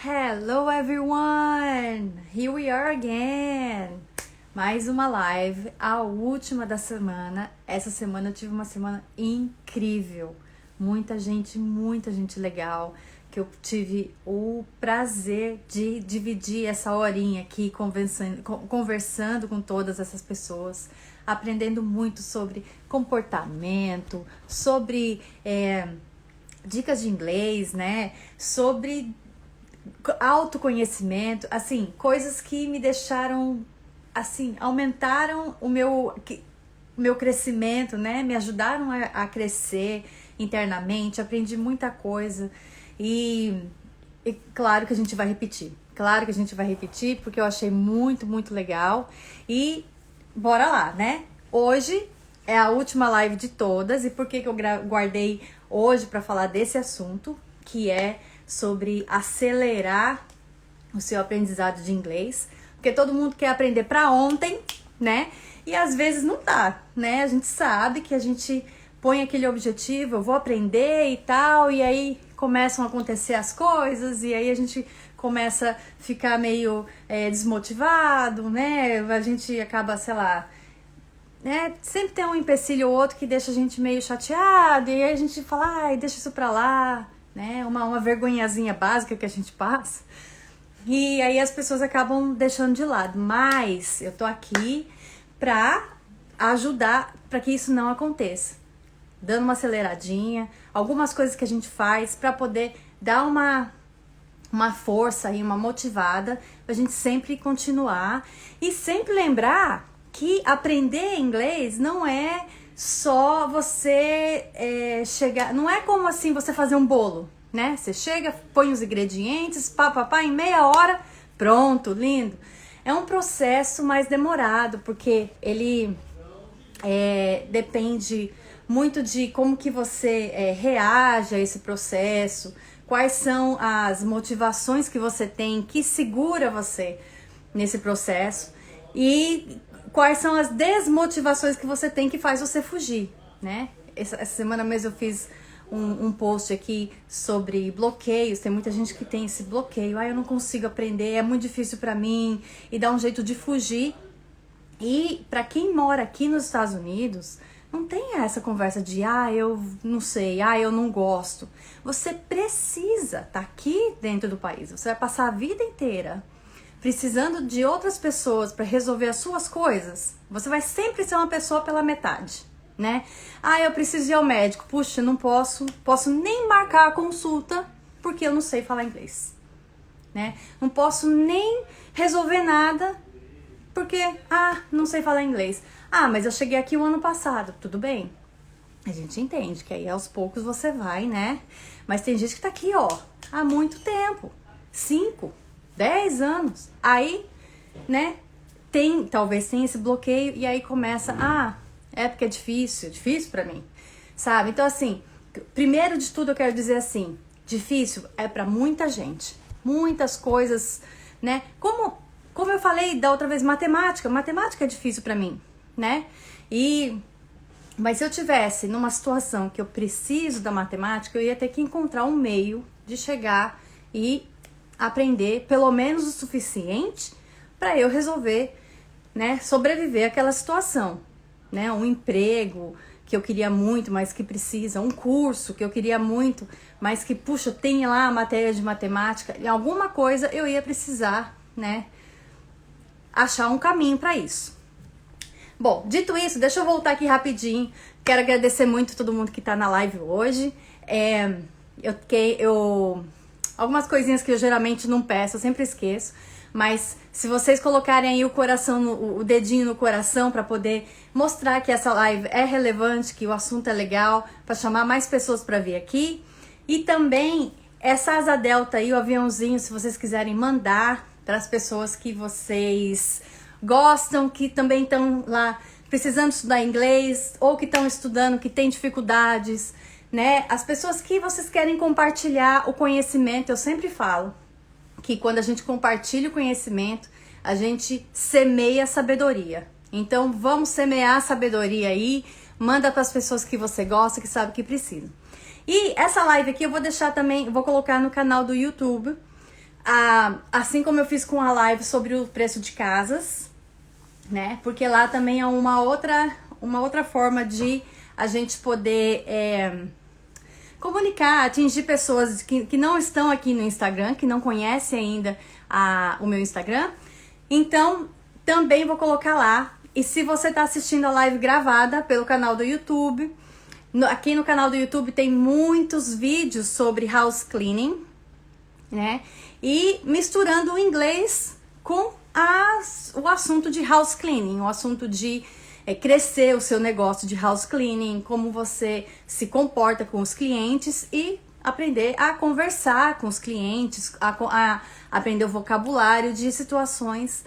Hello everyone! Here we are again! Mais uma live, a última da semana. Essa semana eu tive uma semana incrível. Muita gente legal. Que eu tive o prazer de dividir essa horinha aqui conversando com todas essas pessoas. Aprendendo muito sobre comportamento, sobre dicas de inglês, né? Sobre autoconhecimento, assim, coisas que me deixaram, assim, aumentaram o meu crescimento, né? Me ajudaram a crescer internamente, aprendi muita coisa e claro que a gente vai repetir. Claro que a gente vai repetir porque eu achei muito legal e bora lá, né? Hoje é a última live de todas e por que eu guardei hoje para falar desse assunto, que é sobre acelerar o seu aprendizado de inglês, porque todo mundo quer aprender para ontem, né? E às vezes não dá, né? A gente sabe que a gente põe aquele objetivo, eu vou aprender e tal, e aí começam a acontecer as coisas, e aí a gente começa a ficar meio desmotivado, né? A gente acaba, sei lá, né? Sempre tem um empecilho ou outro que deixa a gente meio chateado, e aí a gente fala, ai, deixa isso pra lá, né? Uma vergonhazinha básica que a gente passa. E aí as pessoas acabam deixando de lado. Mas eu tô aqui pra ajudar para que isso não aconteça. Dando uma aceleradinha, algumas coisas que a gente faz pra poder dar uma força e uma motivada pra gente sempre continuar. E sempre lembrar que aprender inglês não é só você chegar... Não é como assim você fazer um bolo, né? Você chega, põe os ingredientes, em meia hora, pronto, lindo. É um processo mais demorado, porque ele depende muito de como que você reage a esse processo, quais são as motivações que você tem, que segura você nesse processo, e quais são as desmotivações que você tem que faz você fugir, né? Essa semana mesmo eu fiz um post aqui sobre bloqueios. Tem muita gente que tem esse bloqueio. Eu não consigo aprender, é muito difícil pra mim, e dá um jeito de fugir. E pra quem mora aqui nos Estados Unidos, não tem essa conversa de eu não sei, eu não gosto. Você precisa estar aqui dentro do país. Você vai passar a vida inteira precisando de outras pessoas para resolver as suas coisas. Você vai sempre ser uma pessoa pela metade, né? Eu preciso ir ao médico. Puxa, não posso nem marcar a consulta porque eu não sei falar inglês, né? Não posso nem resolver nada porque, não sei falar inglês. Mas eu cheguei aqui o ano passado. Tudo bem, a gente entende que aí aos poucos você vai, né? Mas tem gente que tá aqui, há muito tempo. 5, 10 anos. Aí, né, talvez tenha esse bloqueio e aí começa, porque é difícil pra mim, sabe? Então, assim, primeiro de tudo eu quero dizer assim, difícil é pra muita gente, muitas coisas, né? Como eu falei da outra vez, matemática é difícil pra mim, né? Mas se eu tivesse numa situação que eu preciso da matemática, eu ia ter que encontrar um meio de chegar e aprender pelo menos o suficiente para eu resolver, né, sobreviver àquela situação, né? Um emprego que eu queria muito, mas que precisa, um curso que eu queria muito, mas que, puxa, tem lá a matéria de matemática, e alguma coisa eu ia precisar, né, achar um caminho para isso. Bom, dito isso, deixa eu voltar aqui rapidinho. Quero agradecer muito todo mundo que tá na live hoje. Algumas coisinhas que eu geralmente não peço, eu sempre esqueço. Mas se vocês colocarem aí o dedinho no coração para poder mostrar que essa live é relevante, que o assunto é legal, para chamar mais pessoas para vir aqui. E também essa asa delta aí, o aviãozinho, se vocês quiserem mandar para as pessoas que vocês gostam, que também estão lá precisando estudar inglês, ou que estão estudando, que têm dificuldades, né? As pessoas que vocês querem compartilhar o conhecimento. Eu sempre falo que quando a gente compartilha o conhecimento, a gente semeia a sabedoria. Então vamos semear a sabedoria aí, manda para as pessoas que você gosta, que sabe que precisa. E essa live aqui eu vou deixar também, vou colocar no canal do YouTube. Assim como eu fiz com a live sobre o preço de casas, né? Porque lá também é uma outra forma de a gente poder comunicar, atingir pessoas que não estão aqui no Instagram, que não conhecem ainda o meu Instagram. Então, também vou colocar lá. E se você está assistindo a live gravada pelo canal do YouTube, aqui no canal do YouTube tem muitos vídeos sobre house cleaning, né? E misturando o inglês com o assunto de house cleaning, o assunto de crescer o seu negócio de house cleaning, como você se comporta com os clientes e aprender a conversar com os clientes, a aprender o vocabulário de situações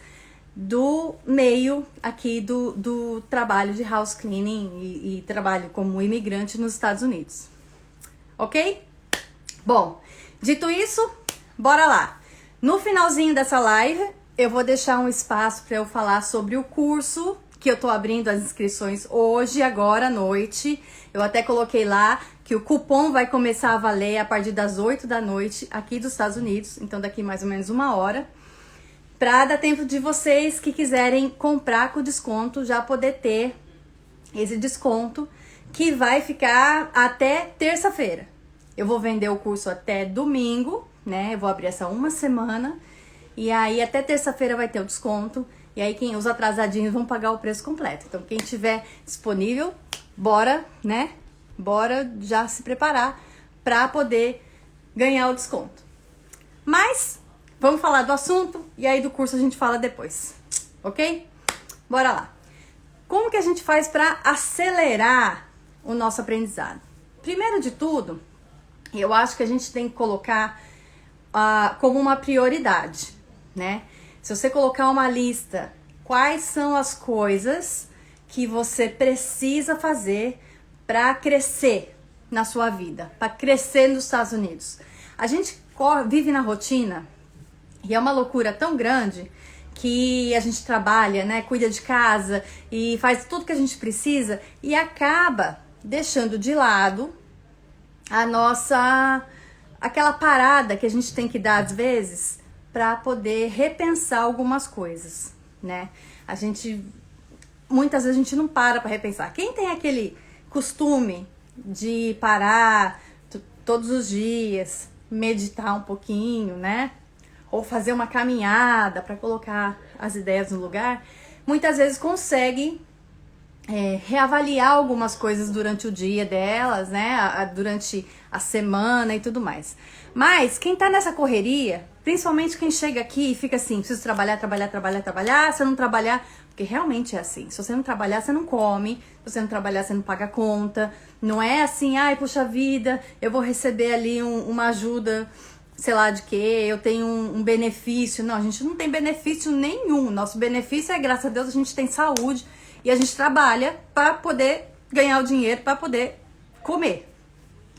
do meio aqui do trabalho de house cleaning e trabalho como imigrante nos Estados Unidos. Ok? Bom, dito isso, bora lá. No finalzinho dessa live, eu vou deixar um espaço para eu falar sobre o curso que eu tô abrindo as inscrições hoje, agora à noite. Eu até coloquei lá que o cupom vai começar a valer a partir das 8 da noite aqui dos Estados Unidos, então daqui mais ou menos 1 hora. Pra dar tempo de vocês que quiserem comprar com desconto, já poder ter esse desconto que vai ficar até terça-feira. Eu vou vender o curso até domingo, né? Eu vou abrir essa uma semana e aí até terça-feira vai ter o desconto. E aí os atrasadinhos vão pagar o preço completo. Então quem tiver disponível, bora, né? Bora já se preparar para poder ganhar o desconto. Mas vamos falar do assunto e aí do curso a gente fala depois, ok? Bora lá. Como que a gente faz para acelerar o nosso aprendizado? Primeiro de tudo, eu acho que a gente tem que colocar como uma prioridade, né? Se você colocar uma lista, quais são as coisas que você precisa fazer para crescer na sua vida, para crescer nos Estados Unidos. A gente vive na rotina e é uma loucura tão grande que a gente trabalha, né, cuida de casa e faz tudo que a gente precisa e acaba deixando de lado aquela parada que a gente tem que dar às vezes para poder repensar algumas coisas, né? Muitas vezes a gente não para repensar. Quem tem aquele costume de parar todos os dias, meditar um pouquinho, né? Ou fazer uma caminhada para colocar as ideias no lugar, muitas vezes consegue reavaliar algumas coisas durante o dia delas, né? Durante a semana e tudo mais. Mas quem tá nessa correria, principalmente quem chega aqui e fica assim, preciso trabalhar, se eu não trabalhar, porque realmente é assim, se você não trabalhar, você não come, se você não trabalhar, você não paga a conta, não é assim, ai, puxa vida, eu vou receber ali uma ajuda, sei lá de quê, eu tenho um benefício. Não, a gente não tem benefício nenhum, nosso benefício é, graças a Deus, a gente tem saúde e a gente trabalha para poder ganhar o dinheiro, para poder comer,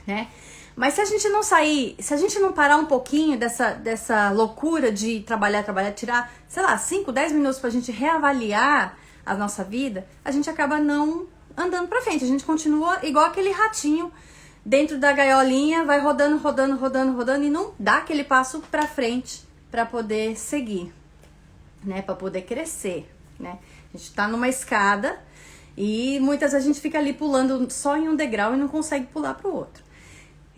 né? Mas se a gente não sair, se a gente não parar um pouquinho dessa loucura de trabalhar, tirar, sei lá, 5, 10 minutos pra gente reavaliar a nossa vida, a gente acaba não andando pra frente. A gente continua igual aquele ratinho dentro da gaiolinha, vai rodando e não dá aquele passo pra frente pra poder seguir, né? Pra poder crescer, né? A gente tá numa escada e muitas vezes a gente fica ali pulando só em um degrau e não consegue pular pro outro.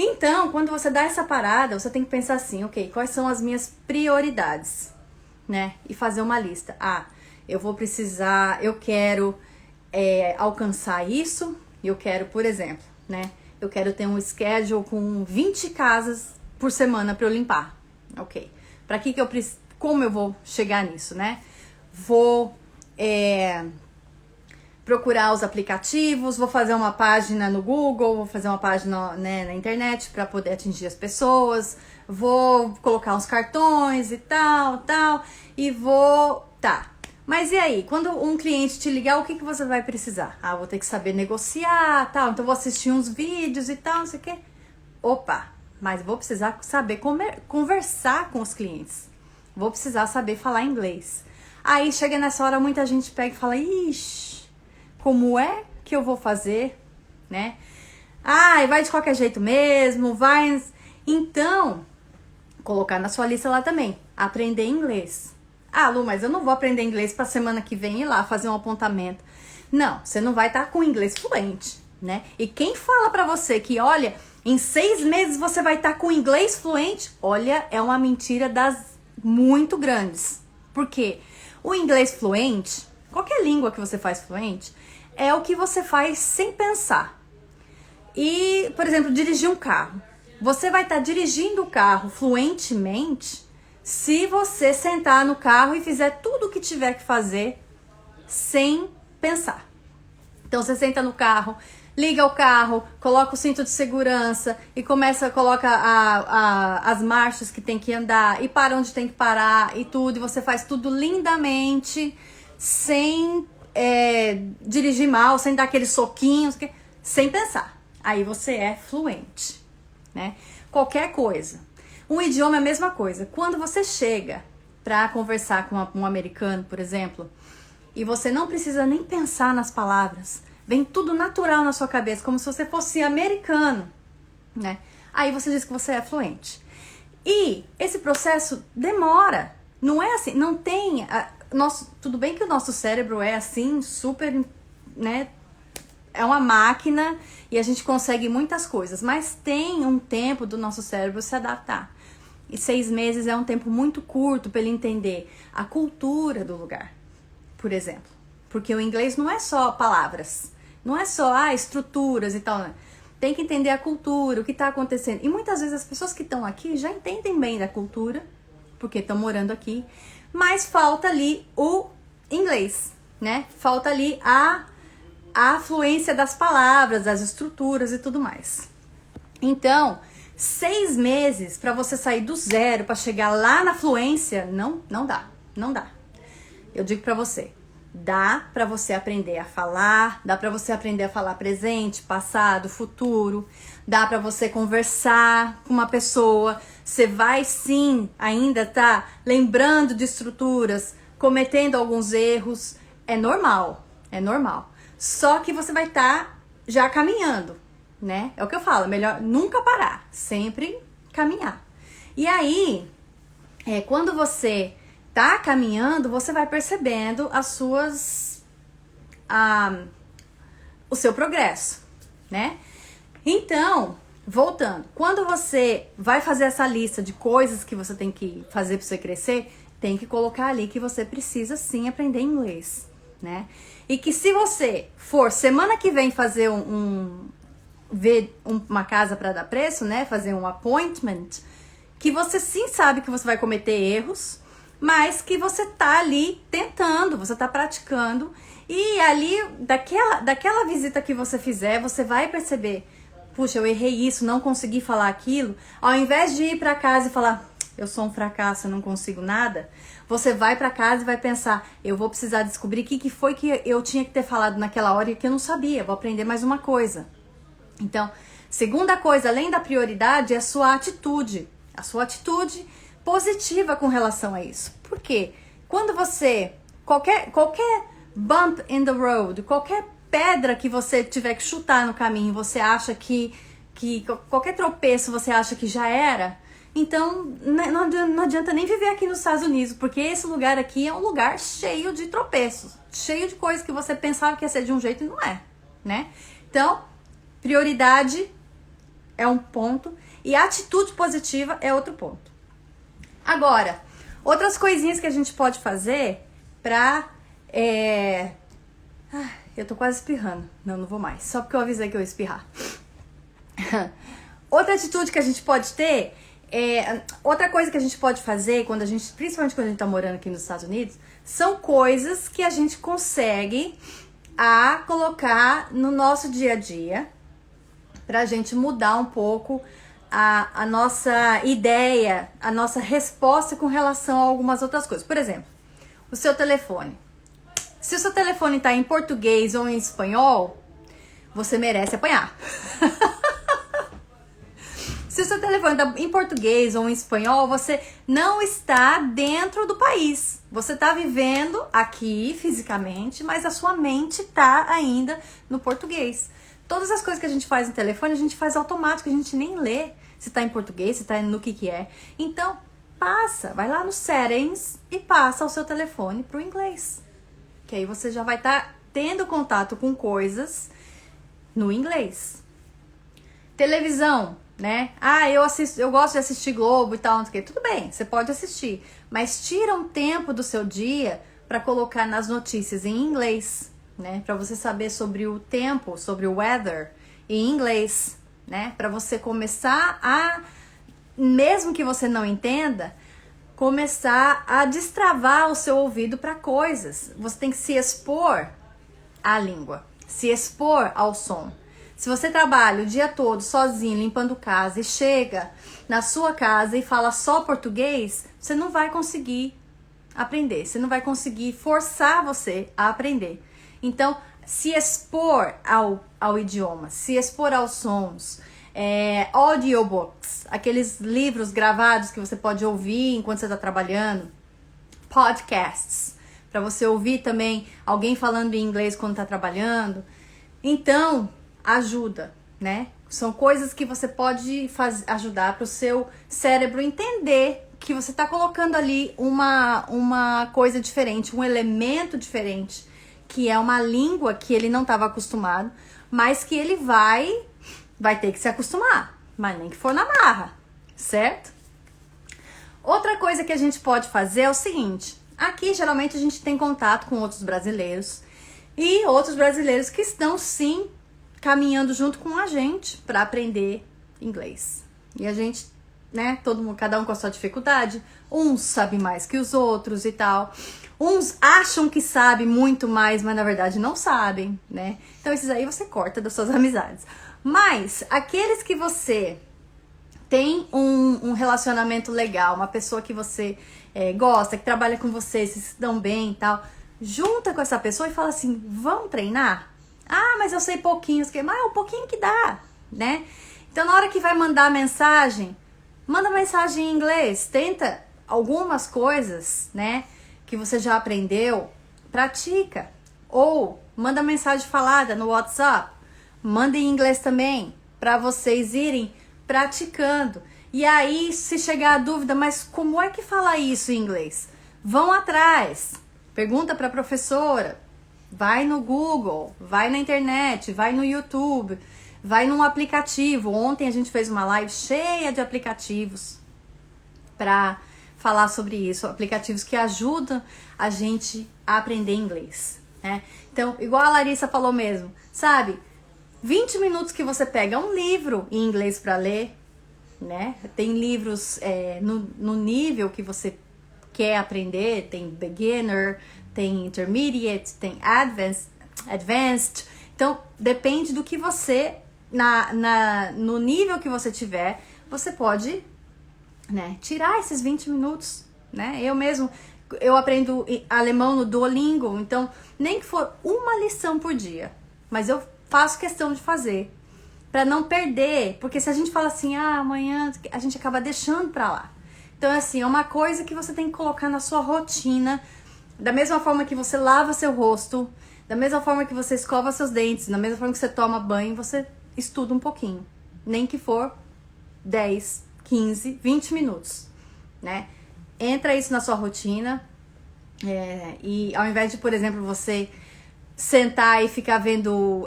Então, quando você dá essa parada, você tem que pensar assim, ok, quais são as minhas prioridades, né? E fazer uma lista. Eu quero alcançar isso, eu quero, por exemplo, né? Eu quero ter um schedule com 20 casas por semana para eu limpar, ok. Como eu vou chegar nisso, né? Vou procurar os aplicativos, vou fazer uma página no Google, vou fazer uma página, né, na internet para poder atingir as pessoas, vou colocar uns cartões e tal, e tá. Mas e aí, quando um cliente te ligar, o que você vai precisar? Vou ter que saber negociar, tal, então vou assistir uns vídeos e tal, não sei o quê. Opa, mas vou precisar saber conversar com os clientes, vou precisar saber falar inglês. Aí chega nessa hora, muita gente pega e fala, ixi, como é que eu vou fazer, né? Vai de qualquer jeito mesmo, vai. Então, colocar na sua lista lá também, aprender inglês. Ah, Lu, mas eu não vou aprender inglês para semana que vem ir lá fazer um apontamento. Não, você não vai estar com inglês fluente, né? E quem fala para você que, olha, em 6 meses você vai estar com inglês fluente, olha, é uma mentira das muito grandes. Por quê? O inglês fluente, qualquer língua que você faz fluente, é o que você faz sem pensar. E, por exemplo, dirigir um carro. Você vai estar dirigindo o carro fluentemente se você sentar no carro e fizer tudo o que tiver que fazer sem pensar. Então você senta no carro, liga o carro, coloca o cinto de segurança e coloca as marchas que tem que andar e para onde tem que parar e tudo. E você faz tudo lindamente, sem dirigir mal, sem dar aqueles soquinhos, sem pensar. Aí você é fluente, né? Qualquer coisa. Um idioma é a mesma coisa. Quando você chega para conversar com um americano, por exemplo, e você não precisa nem pensar nas palavras, vem tudo natural na sua cabeça, como se você fosse americano, né? Aí você diz que você é fluente. E esse processo demora. Não é assim, não tem... tudo bem que o nosso cérebro é assim, super, né? É uma máquina e a gente consegue muitas coisas, mas tem um tempo do nosso cérebro se adaptar. E 6 meses é um tempo muito curto para ele entender a cultura do lugar, por exemplo. Porque o inglês não é só palavras, não é só estruturas e tal, né? Tem que entender a cultura, o que está acontecendo. E muitas vezes as pessoas que estão aqui já entendem bem da cultura, porque estão morando aqui, mas falta ali o inglês, né? Falta ali a fluência das palavras, das estruturas e tudo mais. Então, 6 meses para você sair do zero, para chegar lá na fluência, não dá. Eu digo para você, dá para você aprender a falar, dá para você aprender a falar presente, passado, futuro, dá para você conversar com uma pessoa, você vai sim ainda tá lembrando de estruturas, cometendo alguns erros, é normal. Só que você vai estar já caminhando, né? É o que eu falo, melhor nunca parar, sempre caminhar. E aí, quando você tá caminhando, você vai percebendo o seu progresso, né? Então, voltando, quando você vai fazer essa lista de coisas que você tem que fazer para você crescer, tem que colocar ali que você precisa sim aprender inglês, né? E que se você for semana que vem fazer ver uma casa para dar preço, né? Fazer um appointment, que você sim sabe que você vai cometer erros, mas que você tá ali tentando, você tá praticando, e ali, daquela visita que você fizer, você vai perceber, puxa, eu errei isso, não consegui falar aquilo, ao invés de ir para casa e falar, eu sou um fracasso, eu não consigo nada, você vai para casa e vai pensar, eu vou precisar descobrir o que foi que eu tinha que ter falado naquela hora e que eu não sabia, vou aprender mais uma coisa. Então, segunda coisa, além da prioridade, é a sua atitude positiva com relação a isso. Por quê? Quando você, qualquer bump in the road, qualquer pedra que você tiver que chutar no caminho, você acha que qualquer tropeço você acha que já era, então não adianta nem viver aqui nos Estados Unidos, porque esse lugar aqui é um lugar cheio de tropeços, cheio de coisas que você pensava que ia ser de um jeito e não é, né? Então, prioridade é um ponto e atitude positiva é outro ponto. Agora, outras coisinhas que a gente pode fazer pra... eu tô quase espirrando. Não vou mais. Só porque eu avisei que eu ia espirrar. Outra atitude que a gente pode ter... outra coisa que a gente pode fazer, principalmente quando a gente tá morando aqui nos Estados Unidos, são coisas que a gente consegue colocar no nosso dia a dia pra gente mudar um pouco a nossa ideia, a nossa resposta com relação a algumas outras coisas. Por exemplo, o seu telefone. Se o seu telefone está em português ou em espanhol, você merece apanhar. Se o seu telefone está em português ou em espanhol, você não está dentro do país. Você está vivendo aqui fisicamente, mas a sua mente está ainda no português. Todas as coisas que a gente faz no telefone, a gente faz automático, a gente nem lê. se tá em português, se tá no que é. Então, vai lá no settings e passa o seu telefone pro inglês. Que aí você já vai estar tendo contato com coisas no inglês. Televisão, né? Eu gosto de assistir Globo e tal, não sei o quê. Tudo bem, você pode assistir, mas tira um tempo do seu dia para colocar nas notícias em inglês, né? Para você saber sobre o tempo, sobre o weather em inglês, né? Para você começar a, mesmo que você não entenda, começar a destravar o seu ouvido para coisas. Você tem que se expor à língua, se expor ao som. Se você trabalha o dia todo sozinho, limpando casa e chega na sua casa e fala só português, você não vai conseguir aprender, você não vai conseguir forçar você a aprender. Então, se expor ao idioma, se expor aos sons, audiobooks, aqueles livros gravados que você pode ouvir enquanto você está trabalhando, podcasts, para você ouvir também alguém falando em inglês quando está trabalhando. Então, ajuda, né? São coisas que você pode ajudar para o seu cérebro entender que você está colocando ali uma coisa diferente, um elemento diferente, que é uma língua que ele não estava acostumado, mas que ele vai ter que se acostumar, mas nem que for na marra, certo? Outra coisa que a gente pode fazer é o seguinte: aqui geralmente a gente tem contato com outros brasileiros e outros brasileiros que estão sim caminhando junto com a gente para aprender inglês. E a gente, né, todo mundo, cada um com a sua dificuldade, uns sabem mais que os outros e tal. Uns acham que sabem muito mais, mas na verdade não sabem, né? Então esses aí você corta das suas amizades. Mas aqueles que você tem um relacionamento legal, uma pessoa que você gosta, que trabalha com você, se dão bem e tal, junta com essa pessoa e fala assim: vamos treinar? Ah, mas eu sei pouquinho, mas é um pouquinho que dá, né? Então na hora que vai mandar mensagem, manda mensagem em inglês, tenta algumas coisas, né, que você já aprendeu, pratica. Ou manda mensagem falada no WhatsApp, manda em inglês também, para vocês irem praticando. E aí, se chegar a dúvida, mas como é que fala isso em inglês? Vão atrás, pergunta para a professora, vai no Google, vai na internet, vai no YouTube, vai num aplicativo. Ontem a gente fez uma live cheia de aplicativos para falar sobre isso, aplicativos que ajudam a gente a aprender inglês, né? Então, igual a Larissa falou mesmo, sabe? 20 minutos que você pega um livro em inglês para ler, né? Tem livros no nível que você quer aprender, tem beginner, tem intermediate, tem advanced. Então, depende do que você, no nível que você tiver, você pode, né, tirar esses 20 minutos, né? Eu aprendo alemão no Duolingo, então nem que for uma lição por dia, mas eu faço questão de fazer, para não perder, porque se a gente fala assim, amanhã, a gente acaba deixando pra lá. Então, assim, é uma coisa que você tem que colocar na sua rotina, da mesma forma que você lava seu rosto, da mesma forma que você escova seus dentes, da mesma forma que você toma banho, você estuda um pouquinho, nem que for 10, 15, 20 minutos, né? Entra isso na sua rotina, e ao invés de, por exemplo, você sentar e ficar vendo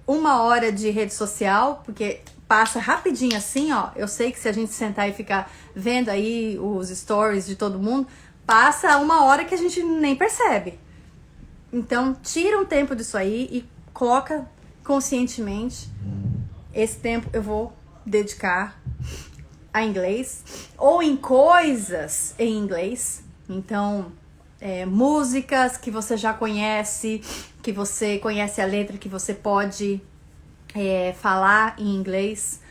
1 hora de rede social, porque passa rapidinho assim, ó. Eu sei que se a gente sentar e ficar vendo aí os stories de todo mundo, passa 1 hora que a gente nem percebe. Então, tira um tempo disso aí e coloca conscientemente: esse tempo eu vou dedicar a inglês, ou em coisas em inglês. Então, músicas que você já conhece, que você conhece a letra, que você pode falar em inglês,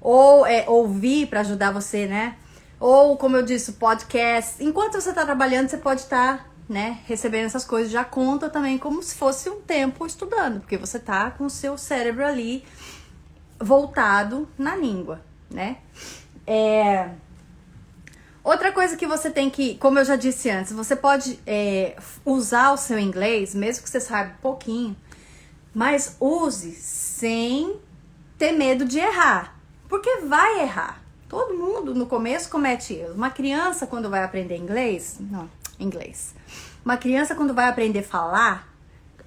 ou ouvir para ajudar você, né? Ou, como eu disse, podcast. Enquanto você está trabalhando, você pode estar, né, recebendo essas coisas. Já conta também como se fosse um tempo estudando, porque você tá com o seu cérebro ali voltado na língua, né? Outra coisa que você tem que, como eu já disse antes, você pode usar o seu inglês, mesmo que você saiba pouquinho, mas use sem ter medo de errar, porque vai errar. Todo mundo no começo comete erros. Uma criança quando vai aprender inglês, uma criança quando vai aprender a falar,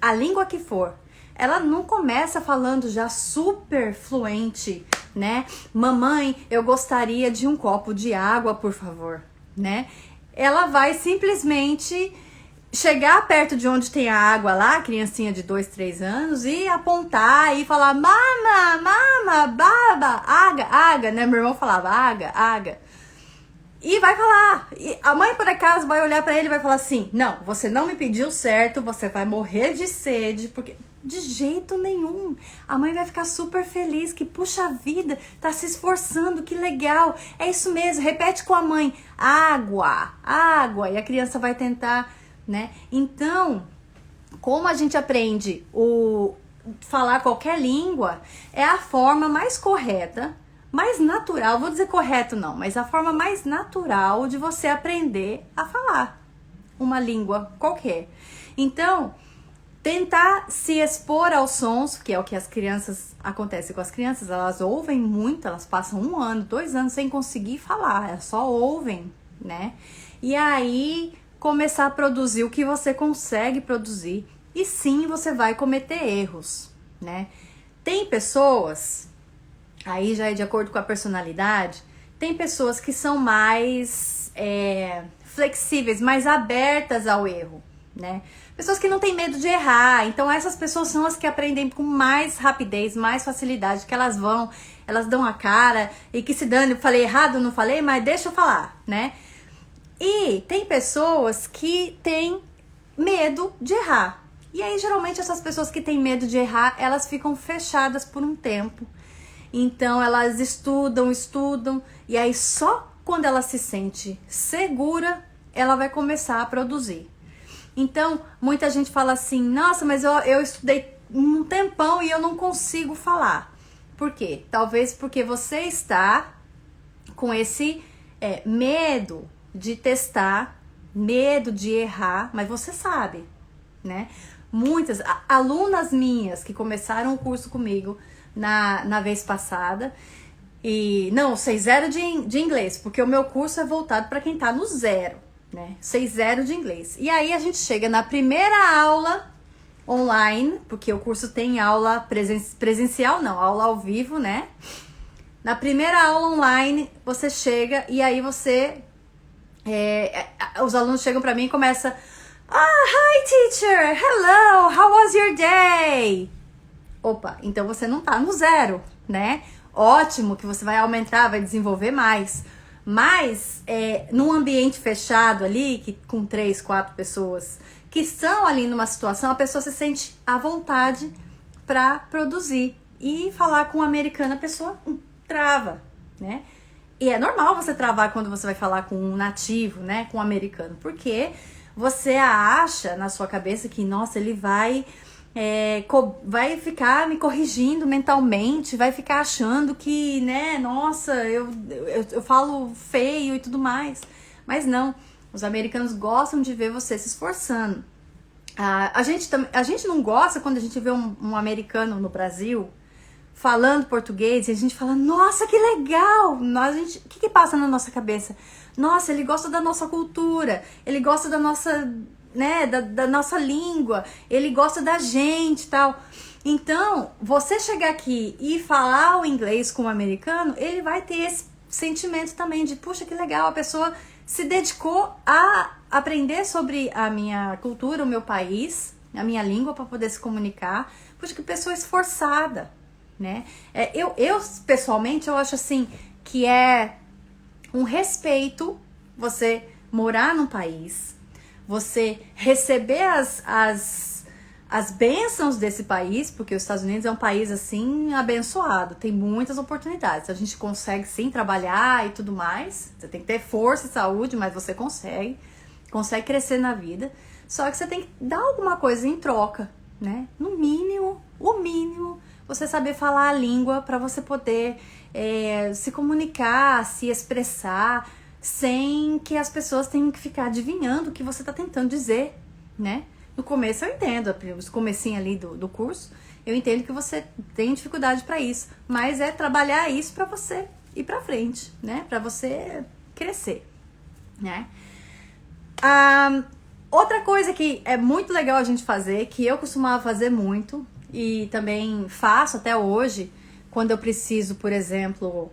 a língua que for, ela não começa falando já super fluente, né? Mamãe, eu gostaria de um copo de água, por favor, né? Ela vai simplesmente chegar perto de onde tem a água lá, criancinha de 2, 3 anos, e apontar e falar mama, baba, aga, né? Meu irmão falava aga. E vai falar. E a mãe, por acaso, vai olhar pra ele e vai falar assim: não, você não me pediu certo, você vai morrer de sede, porque de jeito nenhum. A mãe vai ficar super feliz, que puxa vida, tá se esforçando, que legal. É isso mesmo, repete com a mãe: água. E a criança vai tentar, né? Então, como a gente aprende falar qualquer língua, é a forma mais correta, mais natural, vou dizer correto não, mas a forma mais natural de você aprender a falar uma língua qualquer. Então, tentar se expor aos sons, que é o que acontece com as crianças, elas ouvem muito, elas passam 1 ano, 2 anos sem conseguir falar, elas só ouvem, né? E aí, começar a produzir o que você consegue produzir, e sim, você vai cometer erros, né? Tem pessoas, aí já é de acordo com a personalidade, tem pessoas que são mais flexíveis, mais abertas ao erro, né? Pessoas que não têm medo de errar, então essas pessoas são as que aprendem com mais rapidez, mais facilidade, que elas dão a cara, e que se dane, eu falei errado, não falei, mas deixa eu falar, né? E tem pessoas que têm medo de errar. E aí, geralmente, essas pessoas que têm medo de errar, elas ficam fechadas por um tempo. Então, elas estudam, e aí só quando ela se sente segura, ela vai começar a produzir. Então, muita gente fala assim: nossa, mas eu estudei um tempão e eu não consigo falar. Por quê? Talvez porque você está com esse medo de testar, medo de errar, mas você sabe, né? Muitas alunas minhas que começaram o curso comigo na vez passada, e não, 6.0 de inglês, porque o meu curso é voltado para quem tá no 0, né? 6.0 de inglês. E aí a gente chega na primeira aula online, porque o curso tem aula presencial, não, aula ao vivo, né? Na primeira aula online, você chega e aí os alunos chegam pra mim e começam: hi teacher, hello, how was your day? Opa, então você não tá no 0, né? Ótimo que você vai aumentar, vai desenvolver mais. Mas num ambiente fechado ali, com 3, 4 pessoas que estão ali numa situação, a pessoa se sente à vontade para produzir. E falar com um americano, a pessoa trava, né? E é normal você travar quando você vai falar com um nativo, né? Com um americano. Porque você acha na sua cabeça que, nossa, ele vai ficar me corrigindo mentalmente, vai ficar achando que, né, nossa, eu falo feio e tudo mais. Mas não, os americanos gostam de ver você se esforçando. A gente não gosta quando a gente vê um americano no Brasil falando português e a gente fala: nossa, que legal! O que passa na nossa cabeça? Nossa, ele gosta da nossa cultura, ele gosta da nossa, né, da nossa língua, ele gosta da gente e tal. Então, você chegar aqui e falar o inglês com um americano, ele vai ter esse sentimento também de: puxa, que legal, a pessoa se dedicou a aprender sobre a minha cultura, o meu país, a minha língua, para poder se comunicar. Puxa, que pessoa esforçada, né? Eu pessoalmente, eu acho assim que é um respeito você morar num país, você receber as bênçãos desse país, porque os Estados Unidos é um país assim abençoado, tem muitas oportunidades, a gente consegue sim trabalhar e tudo mais, você tem que ter força e saúde, mas você consegue crescer na vida, só que você tem que dar alguma coisa em troca, né? No mínimo, o mínimo, você saber falar a língua para você poder se comunicar, se expressar, sem que as pessoas tenham que ficar adivinhando o que você está tentando dizer, né? No começo eu entendo, o comecinho ali do curso, eu entendo que você tem dificuldade para isso, mas é trabalhar isso para você ir pra frente, né? Pra você crescer, né? Outra coisa que é muito legal a gente fazer, que eu costumava fazer muito e também faço até hoje, quando eu preciso, por exemplo,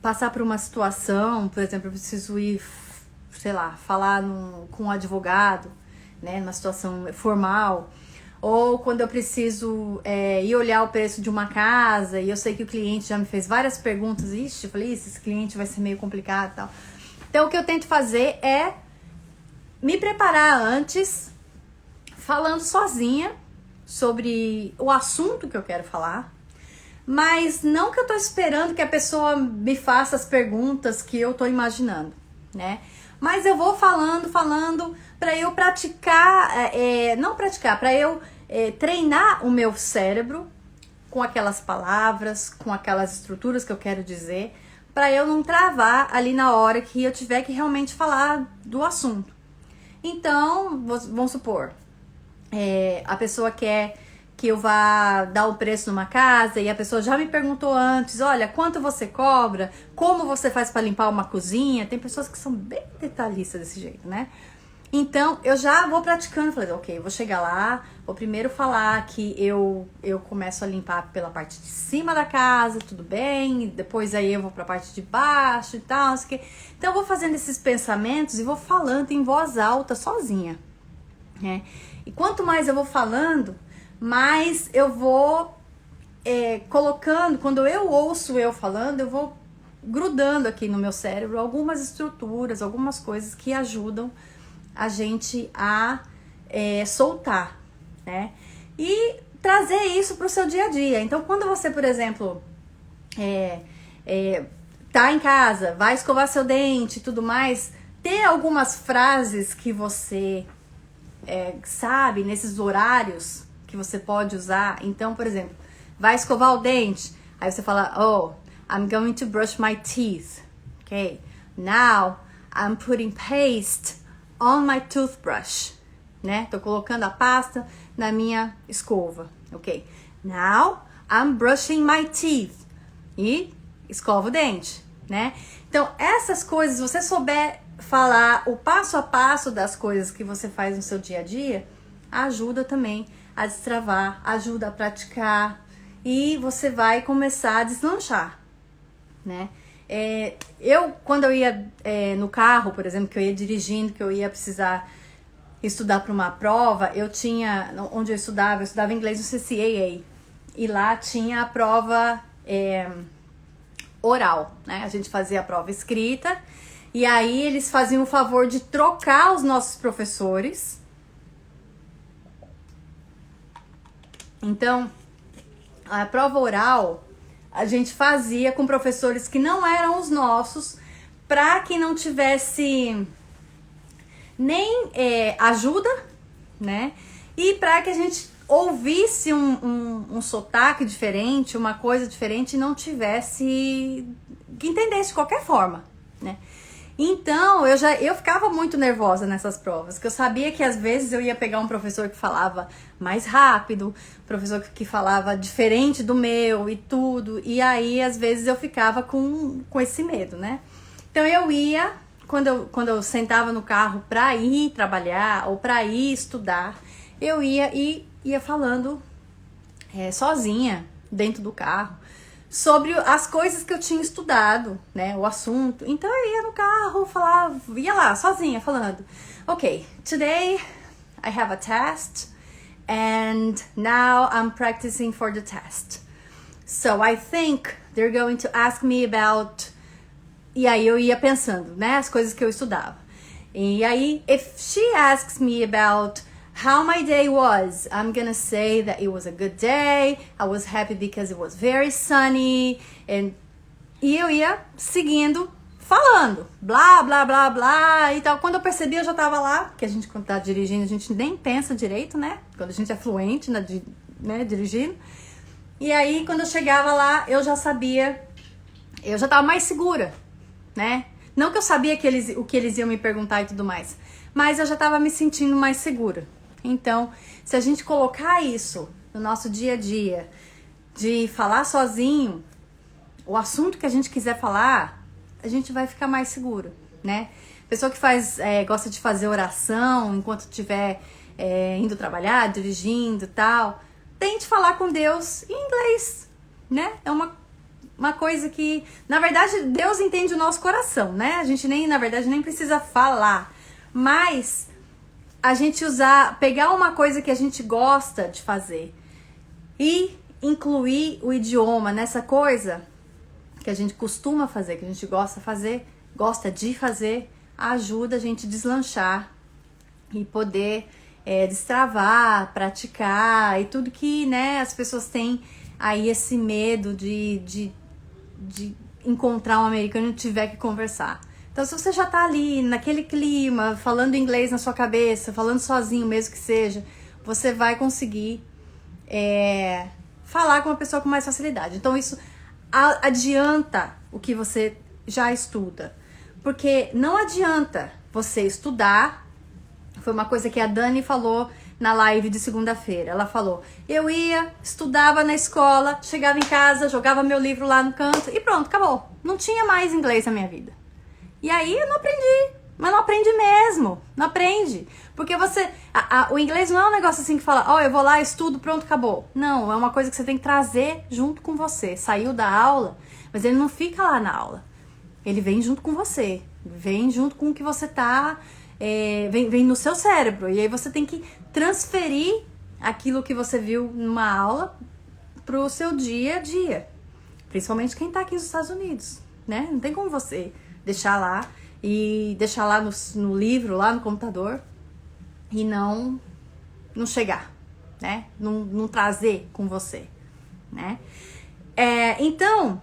passar por uma situação, por exemplo, eu preciso ir, sei lá, falar com um advogado, né, numa situação formal, ou quando eu preciso ir olhar o preço de uma casa e eu sei que o cliente já me fez várias perguntas, ixi, eu falei, esse cliente vai ser meio complicado e tal. Então, o que eu tento fazer é me preparar antes, falando sozinha sobre o assunto que eu quero falar, mas não que eu tô esperando que a pessoa me faça as perguntas que eu tô imaginando, né? Mas eu vou falando para eu praticar, para eu treinar o meu cérebro com aquelas palavras, com aquelas estruturas que eu quero dizer, para eu não travar ali na hora que eu tiver que realmente falar do assunto. Então, vamos supor, a pessoa quer que eu vá dar o preço numa casa e a pessoa já me perguntou antes, olha, quanto você cobra, como você faz para limpar uma cozinha. Tem pessoas que são bem detalhistas desse jeito, né? Então, eu já vou praticando, falei, ok, eu vou chegar lá, vou primeiro falar que eu começo a limpar pela parte de cima da casa, tudo bem, depois aí eu vou pra parte de baixo e tal, não sei o quê. Então, eu vou fazendo esses pensamentos e vou falando em voz alta, sozinha, né? E quanto mais eu vou falando, mais eu vou colocando, quando eu ouço eu falando, eu vou grudando aqui no meu cérebro algumas estruturas, algumas coisas que ajudam a gente a soltar, né? E trazer isso para o seu dia a dia. Então, quando você, por exemplo, tá em casa, vai escovar seu dente e tudo mais, ter algumas frases que você sabe, nesses horários que você pode usar. Então, por exemplo, vai escovar o dente, aí você fala, oh, I'm going to brush my teeth, okay? Now, I'm putting paste on my toothbrush, né? Tô colocando a pasta na minha escova, ok? Now, I'm brushing my teeth. E escova o dente, né? Então, essas coisas, se você souber falar o passo a passo das coisas que você faz no seu dia a dia, ajuda também a destravar, ajuda a praticar e você vai começar a deslanchar, né? Quando eu ia no carro, por exemplo, que eu ia dirigindo, que eu ia precisar estudar para uma prova, onde eu estudava inglês no CCAA, e lá tinha a prova oral, né? A gente fazia a prova escrita, e aí eles faziam o favor de trocar os nossos professores. Então, a prova oral a gente fazia com professores que não eram os nossos, para que não tivesse nem ajuda, né? E para que a gente ouvisse um sotaque diferente, uma coisa diferente, e não tivesse, que entendesse de qualquer forma, né? Então, eu ficava muito nervosa nessas provas, que eu sabia que às vezes eu ia pegar um professor que falava mais rápido, professor que falava diferente do meu e tudo, e aí às vezes eu ficava com esse medo, né? Então eu ia, quando eu sentava no carro pra ir trabalhar ou pra ir estudar, eu ia falando sozinha dentro do carro, sobre as coisas que eu tinha estudado, né, o assunto. Então eu ia no carro, ia lá, sozinha, falando, ok, today I have a test, and now I'm practicing for the test. So I think they're going to ask me about... E aí eu ia pensando, né, as coisas que eu estudava. E aí, if she asks me about how my day was, I'm gonna say that it was a good day, I was happy because it was very sunny, e eu ia seguindo, falando, blá, blá, blá, blá, e tal. Quando eu percebi, eu já tava lá, porque a gente, quando tá dirigindo, a gente nem pensa direito, né, quando a gente é fluente, né, dirigindo. E aí, quando eu chegava lá, eu já sabia, eu já tava mais segura, né, não que eu sabia o que eles iam me perguntar e tudo mais, mas eu já tava me sentindo mais segura. Então, se a gente colocar isso no nosso dia a dia, de falar sozinho, o assunto que a gente quiser falar, a gente vai ficar mais seguro, né? Pessoa que gosta de fazer oração enquanto estiver indo trabalhar, dirigindo e tal, tente falar com Deus em inglês, né? É uma coisa que, na verdade, Deus entende o nosso coração, né? A gente na verdade, nem precisa falar, mas a gente pegar uma coisa que a gente gosta de fazer e incluir o idioma nessa coisa que a gente costuma fazer, que a gente gosta de fazer, ajuda a gente a deslanchar e poder destravar, praticar e tudo que, né, as pessoas têm aí esse medo de encontrar um americano e tiver que conversar. Então, se você já tá ali naquele clima, falando inglês na sua cabeça, falando sozinho mesmo que seja, você vai conseguir falar com uma pessoa com mais facilidade. Então, isso adianta o que você já estuda. Porque não adianta você estudar. Foi uma coisa que a Dani falou na live de segunda-feira. Ela falou, eu estudava na escola, chegava em casa, jogava meu livro lá no canto e pronto, acabou. Não tinha mais inglês na minha vida. E aí eu não aprendi. Mas não aprende mesmo. Não aprende. Porque o inglês não é um negócio assim que fala, eu vou lá, estudo, pronto, acabou. Não, é uma coisa que você tem que trazer junto com você. Saiu da aula, mas ele não fica lá na aula. Ele vem junto com você. Vem junto com o que você tá... vem no seu cérebro. E aí você tem que transferir aquilo que você viu numa aula pro seu dia a dia. Principalmente quem tá aqui nos Estados Unidos, né? Não tem como você deixar lá no livro, lá no computador e não chegar, né? Não trazer com você, né? Então,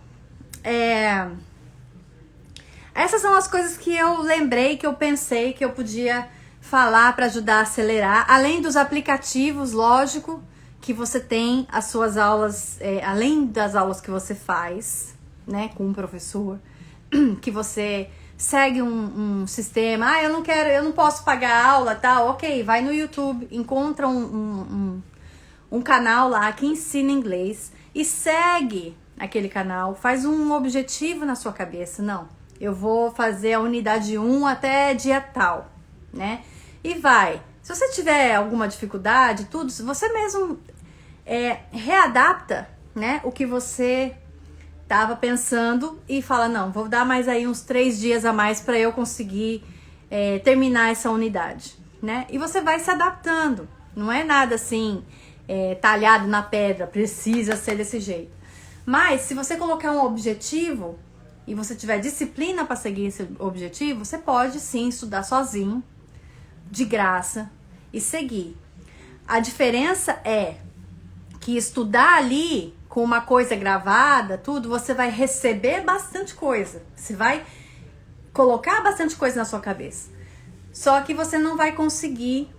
essas são as coisas que eu lembrei, que eu pensei que eu podia falar para ajudar a acelerar. Além dos aplicativos, lógico, que você tem as suas aulas, além das aulas que você faz, né, com um professor, que você segue um sistema. Eu não posso pagar a aula, tá? Ok, vai no YouTube, encontra um canal lá que ensina inglês e segue aquele canal, faz um objetivo na sua cabeça. Não, eu vou fazer a unidade 1 até dia tal, né? E vai. Se você tiver alguma dificuldade, tudo, se você mesmo readapta, né, o que você tava pensando e fala, não, vou dar mais aí uns 3 dias a mais para eu conseguir terminar essa unidade, né? E você vai se adaptando. Não é nada assim, talhado na pedra, precisa ser desse jeito. Mas se você colocar um objetivo e você tiver disciplina para seguir esse objetivo, você pode sim estudar sozinho, de graça, e seguir. A diferença é que estudar ali com uma coisa gravada, tudo, você vai receber bastante coisa. Você vai colocar bastante coisa na sua cabeça. Só que você não vai conseguir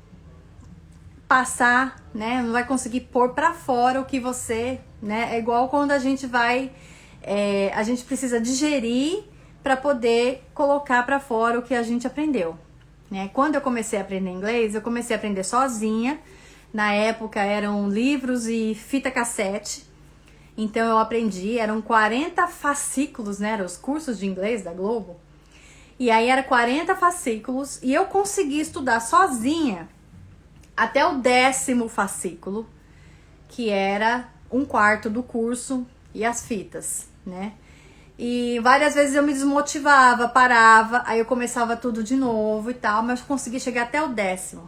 passar, né? Não vai conseguir pôr pra fora o que você, né? É igual quando a gente vai... a gente precisa digerir para poder colocar pra fora o que a gente aprendeu, né? Quando eu comecei a aprender inglês, eu comecei a aprender sozinha. Na época eram livros e fita cassete. Então eu aprendi, eram 40 fascículos, né? Eram os cursos de inglês da Globo. E aí era 40 fascículos e eu consegui estudar sozinha até o 10º fascículo, que era 1/4 do curso e as fitas, né? E várias vezes eu me desmotivava, parava, aí eu começava tudo de novo e tal, mas consegui chegar até o 10º.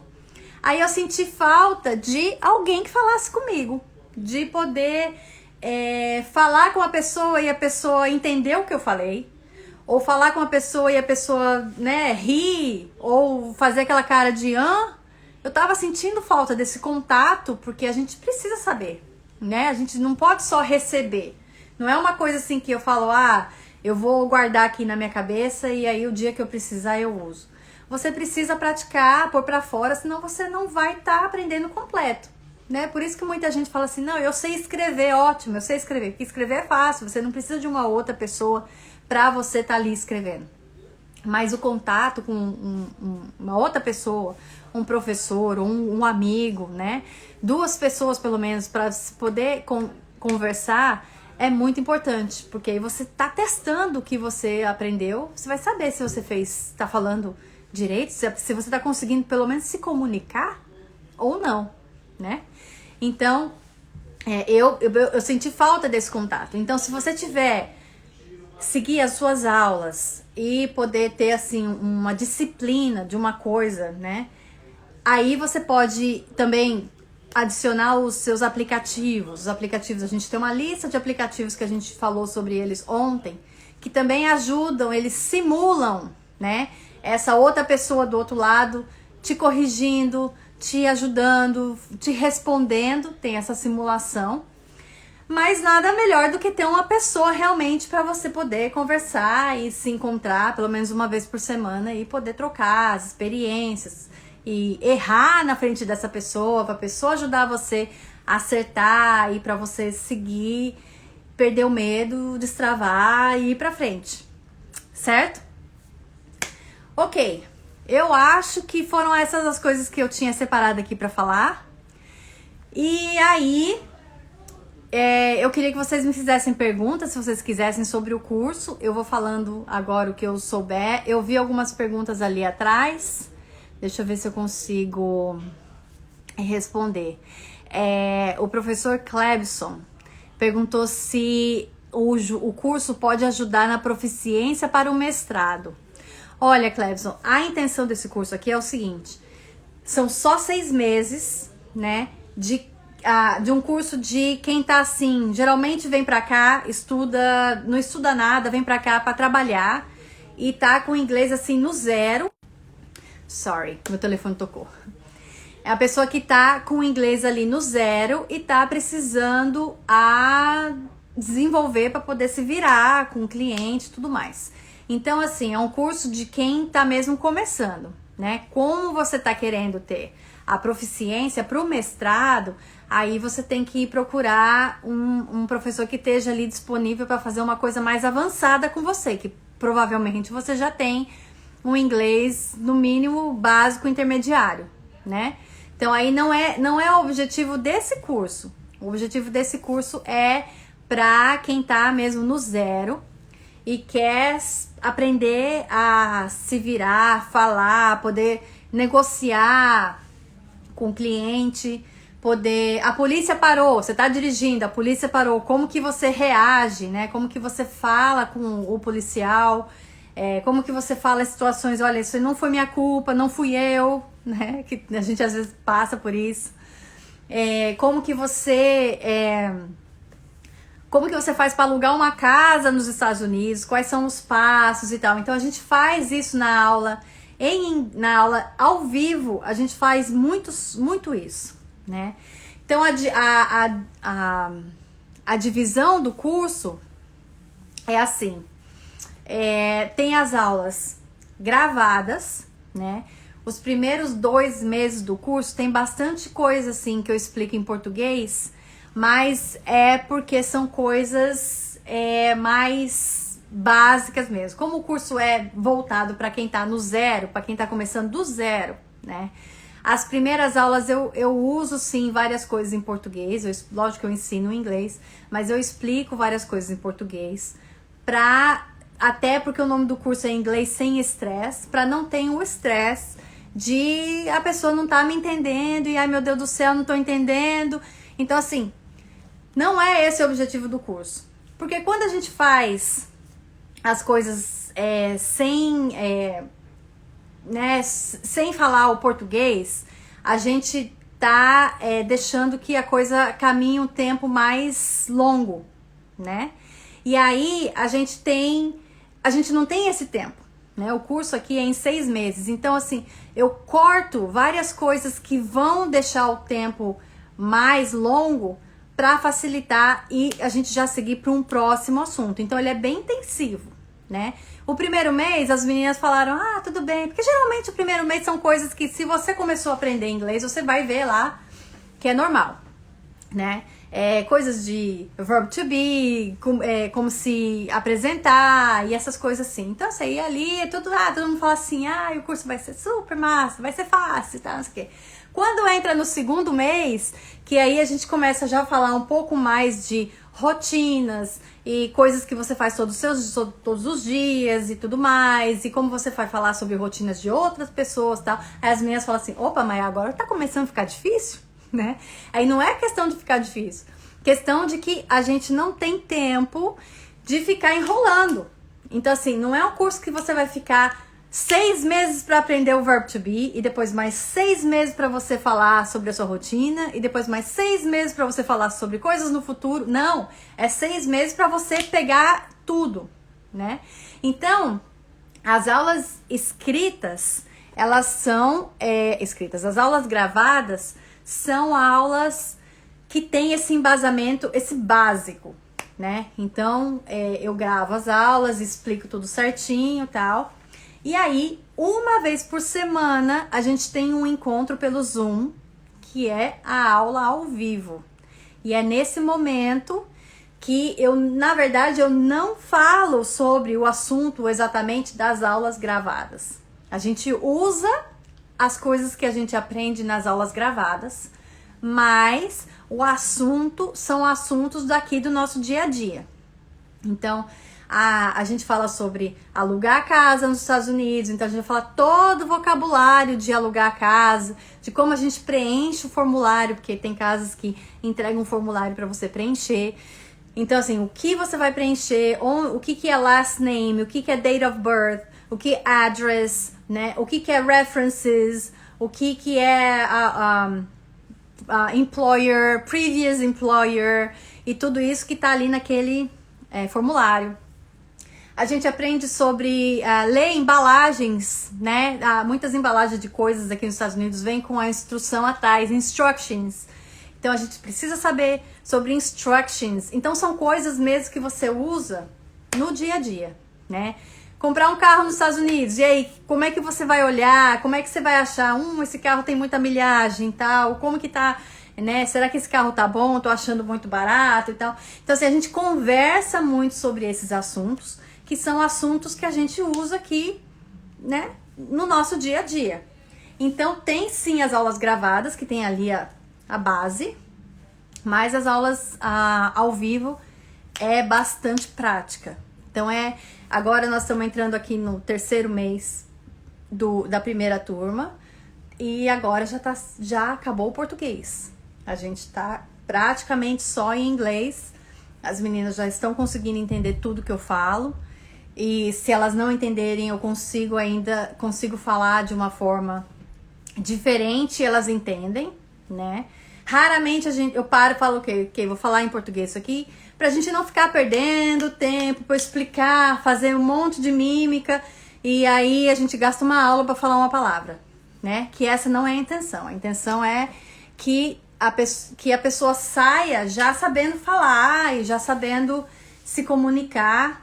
Aí eu senti falta de alguém que falasse comigo, de poder falar com a pessoa e a pessoa entender o que eu falei, ou falar com a pessoa e a pessoa, né, rir, ou fazer aquela cara de eu tava sentindo falta desse contato, porque a gente precisa saber, né? A gente não pode só receber. Não é uma coisa assim que eu falo, eu vou guardar aqui na minha cabeça e aí o dia que eu precisar eu uso. Você precisa praticar, pôr pra fora, senão você não vai estar aprendendo completo, né? Por isso que muita gente fala assim, não, eu sei escrever, ótimo, eu sei escrever. Porque escrever é fácil, você não precisa de uma outra pessoa pra você estar ali escrevendo. Mas o contato com uma outra pessoa, um professor, um amigo, né? 2 pessoas pelo menos para poder conversar, é muito importante, porque aí você tá testando o que você aprendeu, você vai saber se você tá falando direito, se você tá conseguindo pelo menos se comunicar ou não, né? Então, eu senti falta desse contato. Então, se você seguir as suas aulas e poder ter, assim, uma disciplina de uma coisa, né? Aí você pode também adicionar os seus aplicativos. Os aplicativos, a gente tem uma lista de aplicativos que a gente falou sobre eles ontem, que também ajudam, eles simulam, né? Essa outra pessoa do outro lado te corrigindo, te ajudando, te respondendo, tem essa simulação. Mas nada melhor do que ter uma pessoa realmente para você poder conversar e se encontrar pelo menos uma vez por semana e poder trocar as experiências e errar na frente dessa pessoa, para a pessoa ajudar você a acertar e para você seguir, perder o medo, destravar e ir para frente. Certo? Ok. Eu acho que foram essas as coisas que eu tinha separado aqui para falar. E aí, eu queria que vocês me fizessem perguntas, se vocês quisessem, sobre o curso. Eu vou falando agora o que eu souber. Eu vi algumas perguntas ali atrás. Deixa eu ver se eu consigo responder. O professor Clebson perguntou se o curso pode ajudar na proficiência para o mestrado. Olha, Clebson, a intenção desse curso aqui é o seguinte: são só 6 meses, né, de um curso de quem tá assim, geralmente vem pra cá, não estuda nada, vem pra cá pra trabalhar e tá com inglês assim no zero. Sorry, meu telefone tocou. É a pessoa que tá com o inglês ali no zero e tá precisando desenvolver para poder se virar com o cliente e tudo mais. Então, assim, é um curso de quem tá mesmo começando, né? Como você tá querendo ter a proficiência para o mestrado, aí você tem que procurar um professor que esteja ali disponível para fazer uma coisa mais avançada com você, que provavelmente você já tem um inglês, no mínimo, básico intermediário, né? Então, aí não é o objetivo desse curso. O objetivo desse curso é para quem tá mesmo no zero e quer aprender a se virar, falar, poder negociar com o cliente, a polícia parou, você tá dirigindo, a polícia parou, como que você reage, né? Como que você fala com o policial, como que você fala as situações, olha, isso não foi minha culpa, não fui eu, né? Que a gente às vezes passa por isso. Como que você faz para alugar uma casa nos Estados Unidos, quais são os passos e tal. Então a gente faz isso na aula, na aula ao vivo, a gente faz muito isso, né? Então a divisão do curso é assim, tem as aulas gravadas, né? Os primeiros 2 meses do curso tem bastante coisa assim que eu explico em português, mas é porque são coisas mais básicas mesmo. Como o curso é voltado para quem tá no zero, para quem tá começando do zero, né? As primeiras aulas eu uso sim várias coisas em português, lógico que eu ensino em inglês, mas eu explico várias coisas em português, até porque o nome do curso é Inglês Sem Estresse, para não ter o estresse de a pessoa não tá me entendendo e ai meu Deus do céu, não tô entendendo. Então assim, não é esse o objetivo do curso. Porque quando a gente faz as coisas sem falar o português, a gente tá deixando que a coisa caminhe um tempo mais longo, né? E aí a gente não tem esse tempo, né? O curso aqui é em 6 meses. Então, assim, eu corto várias coisas que vão deixar o tempo mais longo para facilitar e a gente já seguir para um próximo assunto. Então, ele é bem intensivo, né? O primeiro mês, as meninas falaram, tudo bem, porque geralmente o primeiro mês são coisas que se você começou a aprender inglês, você vai ver lá que é normal, né? Coisas de verb to be, como se apresentar e essas coisas assim. Então, isso aí ali, todo mundo fala assim, o curso vai ser super massa, vai ser fácil, tá, não sei o quê. Quando entra no segundo mês, que aí a gente começa já a falar um pouco mais de rotinas e coisas que você faz todos os dias e tudo mais, e como você vai falar sobre rotinas de outras pessoas e tal. Aí as meninas falam assim, opa, mas agora tá começando a ficar difícil, né? Aí não é questão de ficar difícil, questão de que a gente não tem tempo de ficar enrolando. Então assim, não é um curso que você vai ficar 6 meses para aprender o verbo to be, e depois mais 6 meses para você falar sobre a sua rotina, e depois mais 6 meses para você falar sobre coisas no futuro. Não, é 6 meses para você pegar tudo, né? Então, as aulas escritas, elas são escritas. As aulas gravadas são aulas que têm esse embasamento, esse básico, né? Então, eu gravo as aulas, explico tudo certinho e tal. E aí, uma vez por semana, a gente tem um encontro pelo Zoom, que é a aula ao vivo. E é nesse momento que na verdade, eu não falo sobre o assunto exatamente das aulas gravadas. A gente usa as coisas que a gente aprende nas aulas gravadas, mas o assunto são assuntos daqui do nosso dia a dia. Então, a gente fala sobre alugar casa nos Estados Unidos, então a gente vai falar todo o vocabulário de alugar casa, de como a gente preenche o formulário, porque tem casas que entregam um formulário para você preencher. Então, assim, o que você vai preencher, o que é last name, o que é date of birth, o que é address, né? O que é references, o que é employer, previous employer, e tudo isso que tá ali naquele formulário. A gente aprende sobre ler embalagens, né? Muitas embalagens de coisas aqui nos Estados Unidos vêm com a instrução atrás, instructions. Então a gente precisa saber sobre instructions. Então são coisas mesmo que você usa no dia a dia, né? Comprar um carro nos Estados Unidos, e aí, como é que você vai olhar? Como é que você vai achar? Esse carro tem muita milhagem e tal, como que tá, né? Será que esse carro tá bom? Tô achando muito barato e tal. Então assim, a gente conversa muito sobre esses assuntos, que são assuntos que a gente usa aqui, né, no nosso dia a dia. Então tem sim as aulas gravadas, que tem ali a base, mas as aulas ao vivo é bastante prática. Então agora nós estamos entrando aqui no 3º mês da primeira turma, e agora já acabou o português. A gente tá praticamente só em inglês. As meninas já estão conseguindo entender tudo que eu falo. E se elas não entenderem, eu consigo falar de uma forma diferente, elas entendem, né? Raramente eu paro e falo, ok, vou falar em português isso aqui, pra gente não ficar perdendo tempo pra explicar, fazer um monte de mímica, e aí a gente gasta uma aula pra falar uma palavra, né? Que essa não é a intenção. A intenção é que a pessoa saia já sabendo falar e já sabendo se comunicar,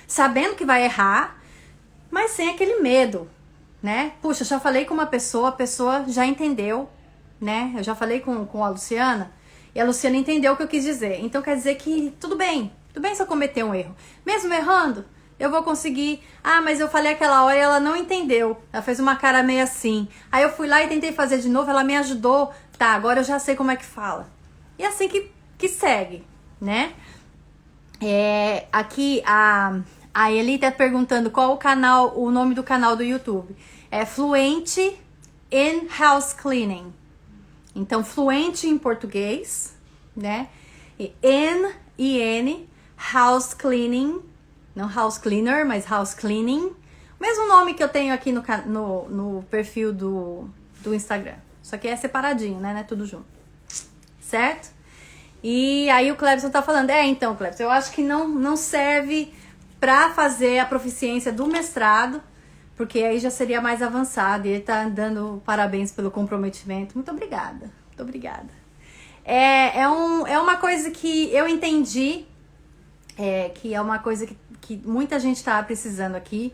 sabendo que vai errar, mas sem aquele medo, né? Puxa, já falei com uma pessoa, a pessoa já entendeu, né? Eu já falei com a Luciana, e a Luciana entendeu o que eu quis dizer. Então quer dizer que tudo bem se eu cometer um erro. Mesmo errando, eu vou conseguir. Mas eu falei aquela hora e ela não entendeu. Ela fez uma cara meio assim. Aí eu fui lá e tentei fazer de novo, ela me ajudou. Tá, agora eu já sei como é que fala. E assim que segue, né? Aqui a Eli tá perguntando qual o nome do canal do YouTube. É Fluente in House Cleaning. Então, fluente em português, né? E N, House Cleaning. Não House Cleaner, mas House Cleaning. O mesmo nome que eu tenho aqui no perfil do Instagram. Só que é separadinho, né? Não é tudo junto. Certo? E aí o Clebson tá falando, então, Clebson, eu acho que não serve pra fazer a proficiência do mestrado, porque aí já seria mais avançado, e ele tá dando parabéns pelo comprometimento. Muito obrigada, muito obrigada. É uma coisa que eu entendi, que é uma coisa que muita gente tava precisando aqui,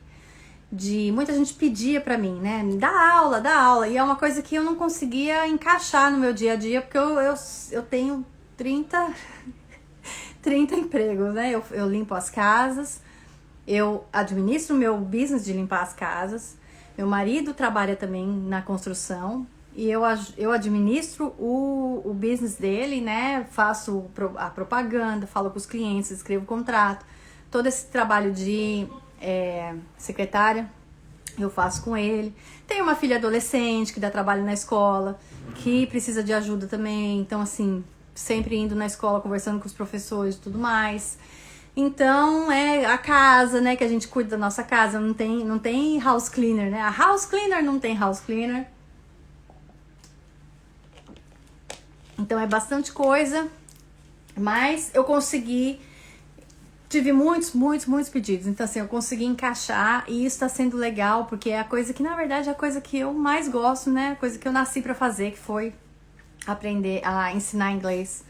muita gente pedia pra mim, né, dá aula, e é uma coisa que eu não conseguia encaixar no meu dia a dia, porque eu tenho 30 empregos, né? Eu limpo as casas, eu administro o meu business de limpar as casas, meu marido trabalha também na construção, e eu administro o business dele, né? Faço a propaganda, falo com os clientes, escrevo o contrato, todo esse trabalho de secretária eu faço com ele. Tenho uma filha adolescente que dá trabalho na escola, que precisa de ajuda também, então assim, sempre indo na escola, conversando com os professores e tudo mais. Então, a casa, né, que a gente cuida da nossa casa, não tem house cleaner, né? A house cleaner não tem house cleaner. Então, é bastante coisa, mas eu tive muitos pedidos. Então, assim, eu consegui encaixar e isso tá sendo legal, porque é a coisa que, na verdade, é a coisa que eu mais gosto, né? A coisa que eu nasci pra fazer, que foi aprender a ensinar inglês.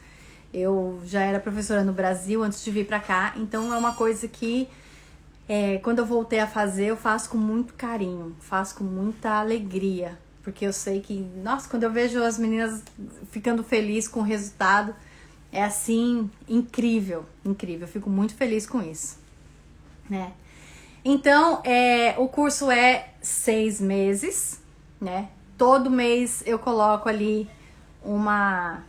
Eu já era professora no Brasil antes de vir pra cá, então é uma coisa que quando eu voltei a fazer, eu faço com muito carinho, faço com muita alegria, porque eu sei que, nossa, quando eu vejo as meninas ficando felizes com o resultado, é assim, incrível, eu fico muito feliz com isso, né? Então, o curso é 6 meses, né? Todo mês eu coloco ali uma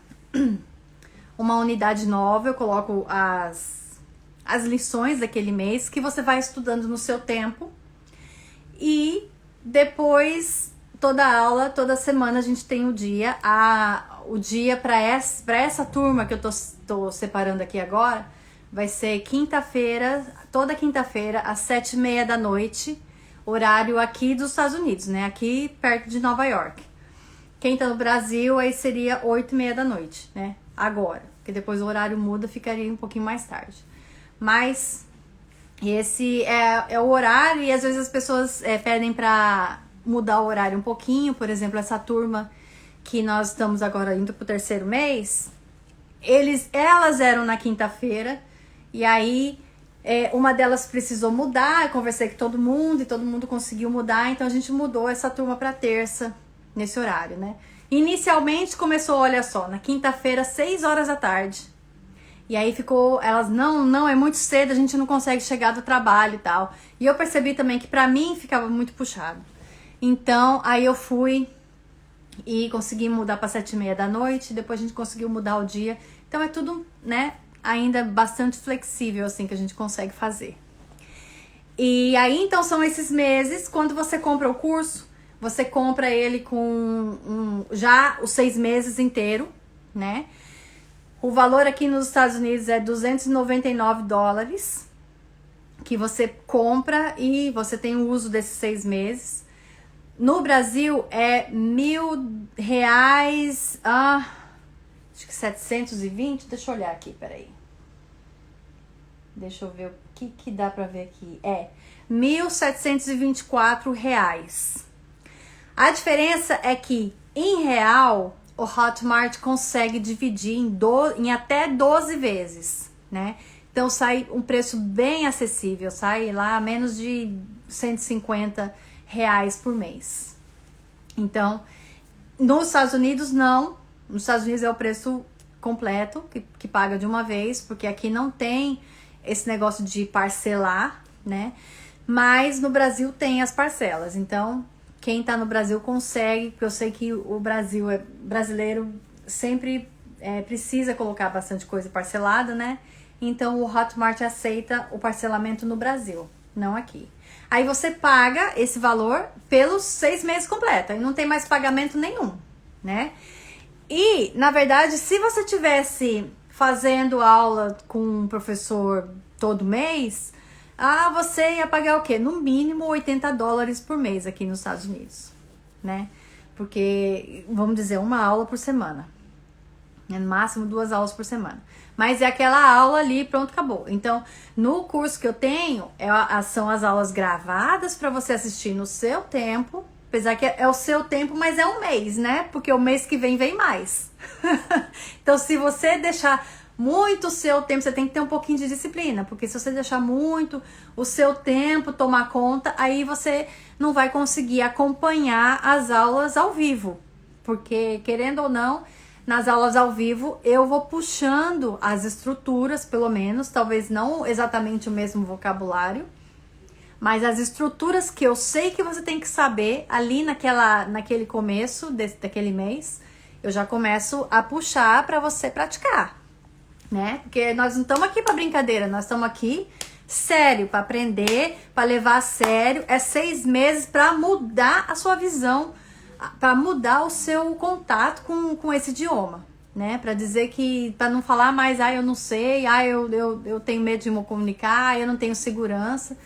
unidade nova, eu coloco as lições daquele mês que você vai estudando no seu tempo e depois toda aula, toda semana a gente tem o dia para essa turma que eu tô separando aqui agora, vai ser quinta-feira, toda quinta-feira às 7:30 da noite, horário aqui dos Estados Unidos, né, aqui perto de Nova York. Quem tá no Brasil, aí seria 8:30 da noite, né? Agora, porque depois o horário muda, ficaria um pouquinho mais tarde. Mas esse é o horário e às vezes as pessoas pedem pra mudar o horário um pouquinho. Por exemplo, essa turma que nós estamos agora indo pro 3º mês, elas eram na quinta-feira e aí uma delas precisou mudar. Eu conversei com todo mundo e todo mundo conseguiu mudar, então a gente mudou essa turma pra terça, nesse horário, né? Inicialmente começou, olha só, na quinta-feira, 6 horas da tarde. E aí ficou, elas, não, é muito cedo, a gente não consegue chegar do trabalho e tal. E eu percebi também que pra mim ficava muito puxado. Então, aí eu fui e consegui mudar pra 7:30 da noite, depois a gente conseguiu mudar o dia. Então é tudo, né, ainda bastante flexível, assim, que a gente consegue fazer. E aí, então, são esses meses, quando você compra o curso, você compra ele com já os 6 meses inteiro, né? O valor aqui nos Estados Unidos é $299, que você compra e você tem o uso desses 6 meses. No Brasil é R$1.000, acho que 720, deixa eu olhar aqui, peraí. Deixa eu ver o que dá pra ver aqui. R$1.724. A diferença é que, em real, o Hotmart consegue dividir em até 12 vezes, né? Então, sai um preço bem acessível, sai lá menos de R$150 por mês. Então, nos Estados Unidos, não. Nos Estados Unidos é o preço completo, que paga de uma vez, porque aqui não tem esse negócio de parcelar, né? Mas no Brasil tem as parcelas, então quem tá no Brasil consegue, porque eu sei que o brasileiro sempre precisa colocar bastante coisa parcelada, né? Então o Hotmart aceita o parcelamento no Brasil, não aqui. Aí você paga esse valor pelos 6 meses completos, aí não tem mais pagamento nenhum, né? E, na verdade, se você tivesse fazendo aula com um professor todo mês, você ia pagar o quê? No mínimo $80 por mês aqui nos Estados Unidos, né? Porque, vamos dizer, uma aula por semana. No máximo 2 aulas por semana. Mas é aquela aula ali, pronto, acabou. Então, no curso que eu tenho, são as aulas gravadas para você assistir no seu tempo. Apesar que é o seu tempo, mas é um mês, né? Porque o mês que vem mais. Então, se você deixar muito o seu tempo, você tem que ter um pouquinho de disciplina, porque se você deixar muito o seu tempo tomar conta, aí você não vai conseguir acompanhar as aulas ao vivo, porque querendo ou não, nas aulas ao vivo eu vou puxando as estruturas, pelo menos, talvez não exatamente o mesmo vocabulário, mas as estruturas que eu sei que você tem que saber ali naquele começo daquele mês, eu já começo a puxar para você praticar, né? Porque nós não estamos aqui para brincadeira, nós estamos aqui sério, para aprender, para levar a sério. É 6 meses para mudar a sua visão, para mudar o seu contato com esse idioma, né? Para dizer que, para não falar mais, eu não sei, eu tenho medo de me comunicar, eu não tenho segurança.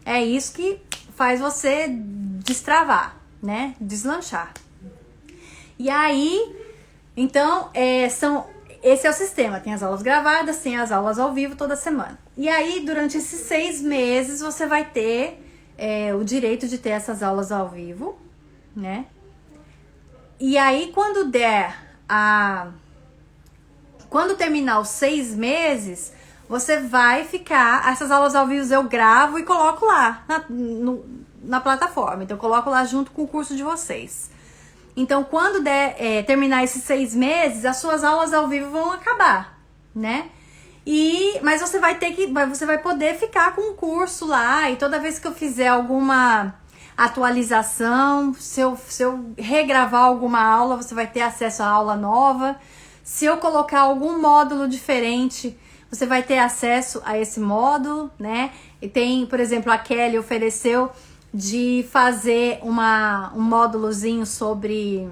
É isso que faz você destravar, né? Deslanchar. E aí, então, esse é o sistema. Tem as aulas gravadas, tem as aulas ao vivo toda semana. E aí, durante esses 6 meses, você vai ter o direito de ter essas aulas ao vivo, né? E aí, quando terminar os 6 meses, você vai ficar... Essas aulas ao vivo eu gravo e coloco lá na plataforma. Então, eu coloco lá junto com o curso de vocês. Então, quando terminar esses 6 meses, as suas aulas ao vivo vão acabar, né? Mas você vai poder ficar com o curso lá, e toda vez que eu fizer alguma atualização, se eu regravar alguma aula, você vai ter acesso à aula nova. Se eu colocar algum módulo diferente, você vai ter acesso a esse módulo, né? E tem, por exemplo, a Kelly ofereceu de fazer um módulozinho sobre...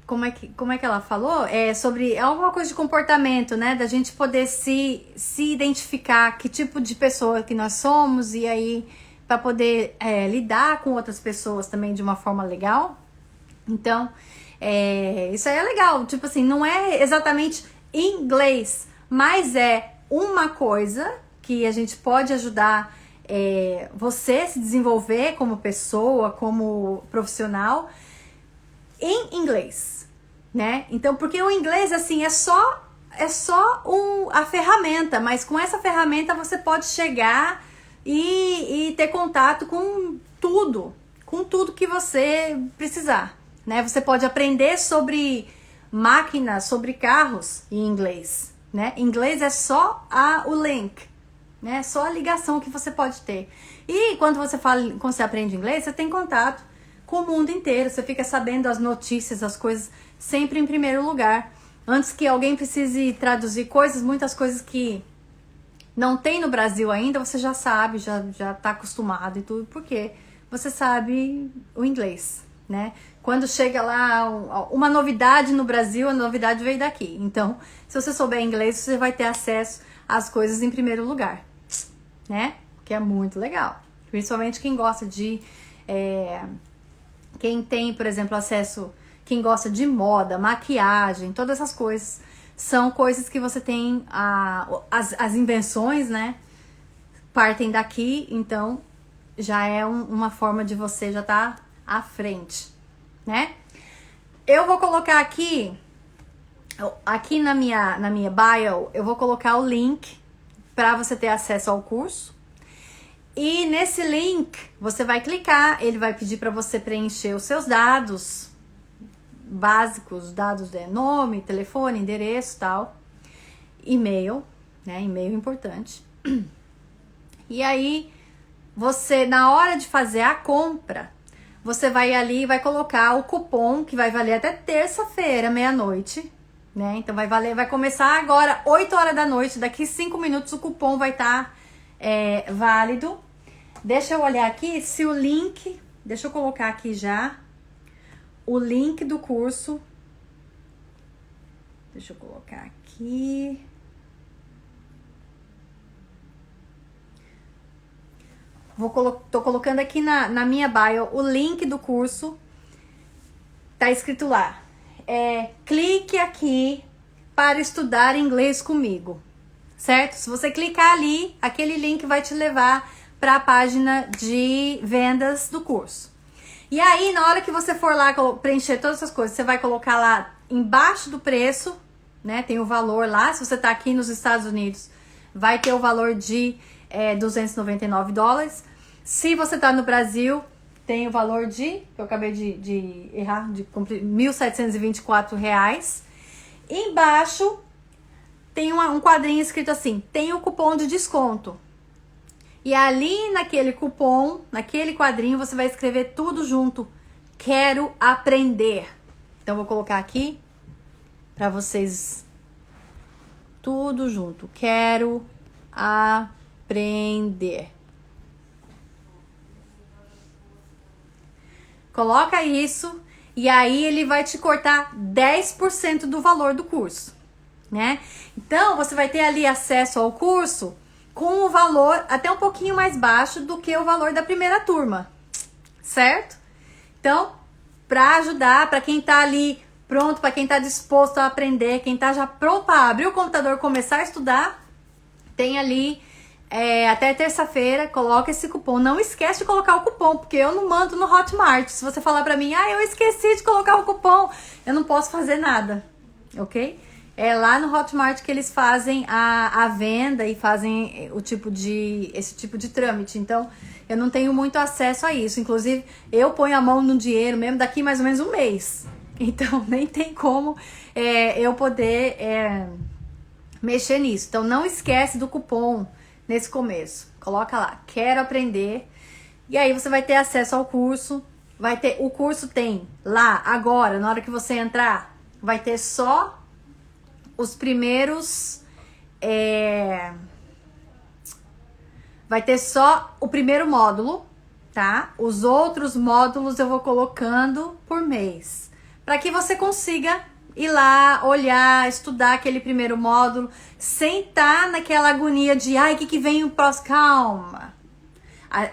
Como é que ela falou? Sobre alguma coisa de comportamento, né? Da gente poder se identificar que tipo de pessoa que nós somos, e aí para poder lidar com outras pessoas também de uma forma legal. Então, isso aí é legal. Tipo assim, não é exatamente inglês, mas é uma coisa que a gente pode ajudar você se desenvolver como pessoa, como profissional em inglês, né? Então, porque o inglês, assim, é só a ferramenta, mas com essa ferramenta você pode chegar e ter contato com tudo que você precisar, né? Você pode aprender sobre máquinas, sobre carros em inglês, né? Em inglês é só o link, né? Só a ligação que você pode ter. E quando você aprende inglês, você tem contato com o mundo inteiro, você fica sabendo as notícias, as coisas sempre em primeiro lugar. Antes que alguém precise traduzir muitas coisas que não tem no Brasil ainda, você já sabe, já tá acostumado e tudo, porque você sabe o inglês, né? Quando chega lá uma novidade no Brasil, a novidade veio daqui. Então, se você souber inglês, você vai ter acesso às coisas em primeiro lugar, né? Que é muito legal. Principalmente quem gosta de... Quem tem, por exemplo, acesso... Quem gosta de moda, maquiagem, todas essas coisas... São coisas que você tem... As invenções, né? Partem daqui, então... Já é uma forma de você já estar à frente, né? Eu vou colocar aqui na minha bio, eu vou colocar o link para você ter acesso ao curso. E nesse link, você vai clicar, ele vai pedir para você preencher os seus dados básicos, dados de nome, telefone, endereço, tal, e-mail, né? E-mail importante. E aí, você, na hora de fazer a compra, você vai ali e vai colocar o cupom, que vai valer até terça-feira, meia-noite, né? Então vai começar agora, 8 horas da noite, daqui 5 minutos o cupom vai estar válido. Deixa eu olhar aqui se o link, deixa eu colocar aqui já, o link do curso. Deixa eu colocar aqui. Tô colocando aqui na minha bio o link do curso. Tá escrito lá. Clique aqui para estudar inglês comigo. Certo? Se você clicar ali, aquele link vai te levar para a página de vendas do curso. E aí, na hora que você for lá preencher todas essas coisas, você vai colocar lá embaixo do preço, né? Tem o valor lá. Se você tá aqui nos Estados Unidos, vai ter o valor de $299. Se você tá no Brasil, tem o valor de, que eu acabei de errar, de cumprir, R$1.724. Embaixo tem um quadrinho escrito assim, tem o cupom de desconto. E ali naquele cupom, naquele quadrinho, você vai escrever tudo junto. Quero aprender. Então, vou colocar aqui para vocês tudo junto. Quero aprender. Coloca isso e aí ele vai te cortar 10% do valor do curso, né? Então, você vai ter ali acesso ao curso com o valor até um pouquinho mais baixo do que o valor da primeira turma, certo? Então, para ajudar, para quem tá ali pronto, para quem tá disposto a aprender, quem tá já pronto para abrir o computador e começar a estudar, tem ali até terça-feira, coloca esse cupom. Não esquece de colocar o cupom, porque eu não mando no Hotmart. Se você falar pra mim, eu esqueci de colocar o cupom, eu não posso fazer nada, ok? É lá no Hotmart que eles fazem a venda e fazem esse tipo de trâmite. Então, eu não tenho muito acesso a isso. Inclusive, eu ponho a mão no dinheiro mesmo daqui mais ou menos um mês. Então, nem tem como eu poder mexer nisso. Então, não esquece do cupom nesse começo. Coloca lá, quero aprender. E aí, você vai ter acesso ao curso. O curso tem lá, agora, na hora que você entrar, vai ter só os primeiros... vai ter só o primeiro módulo, tá? Os outros módulos eu vou colocando por mês. Para que você consiga ir lá, olhar, estudar aquele primeiro módulo, sem estar naquela agonia de, o que vem o próximo? Calma.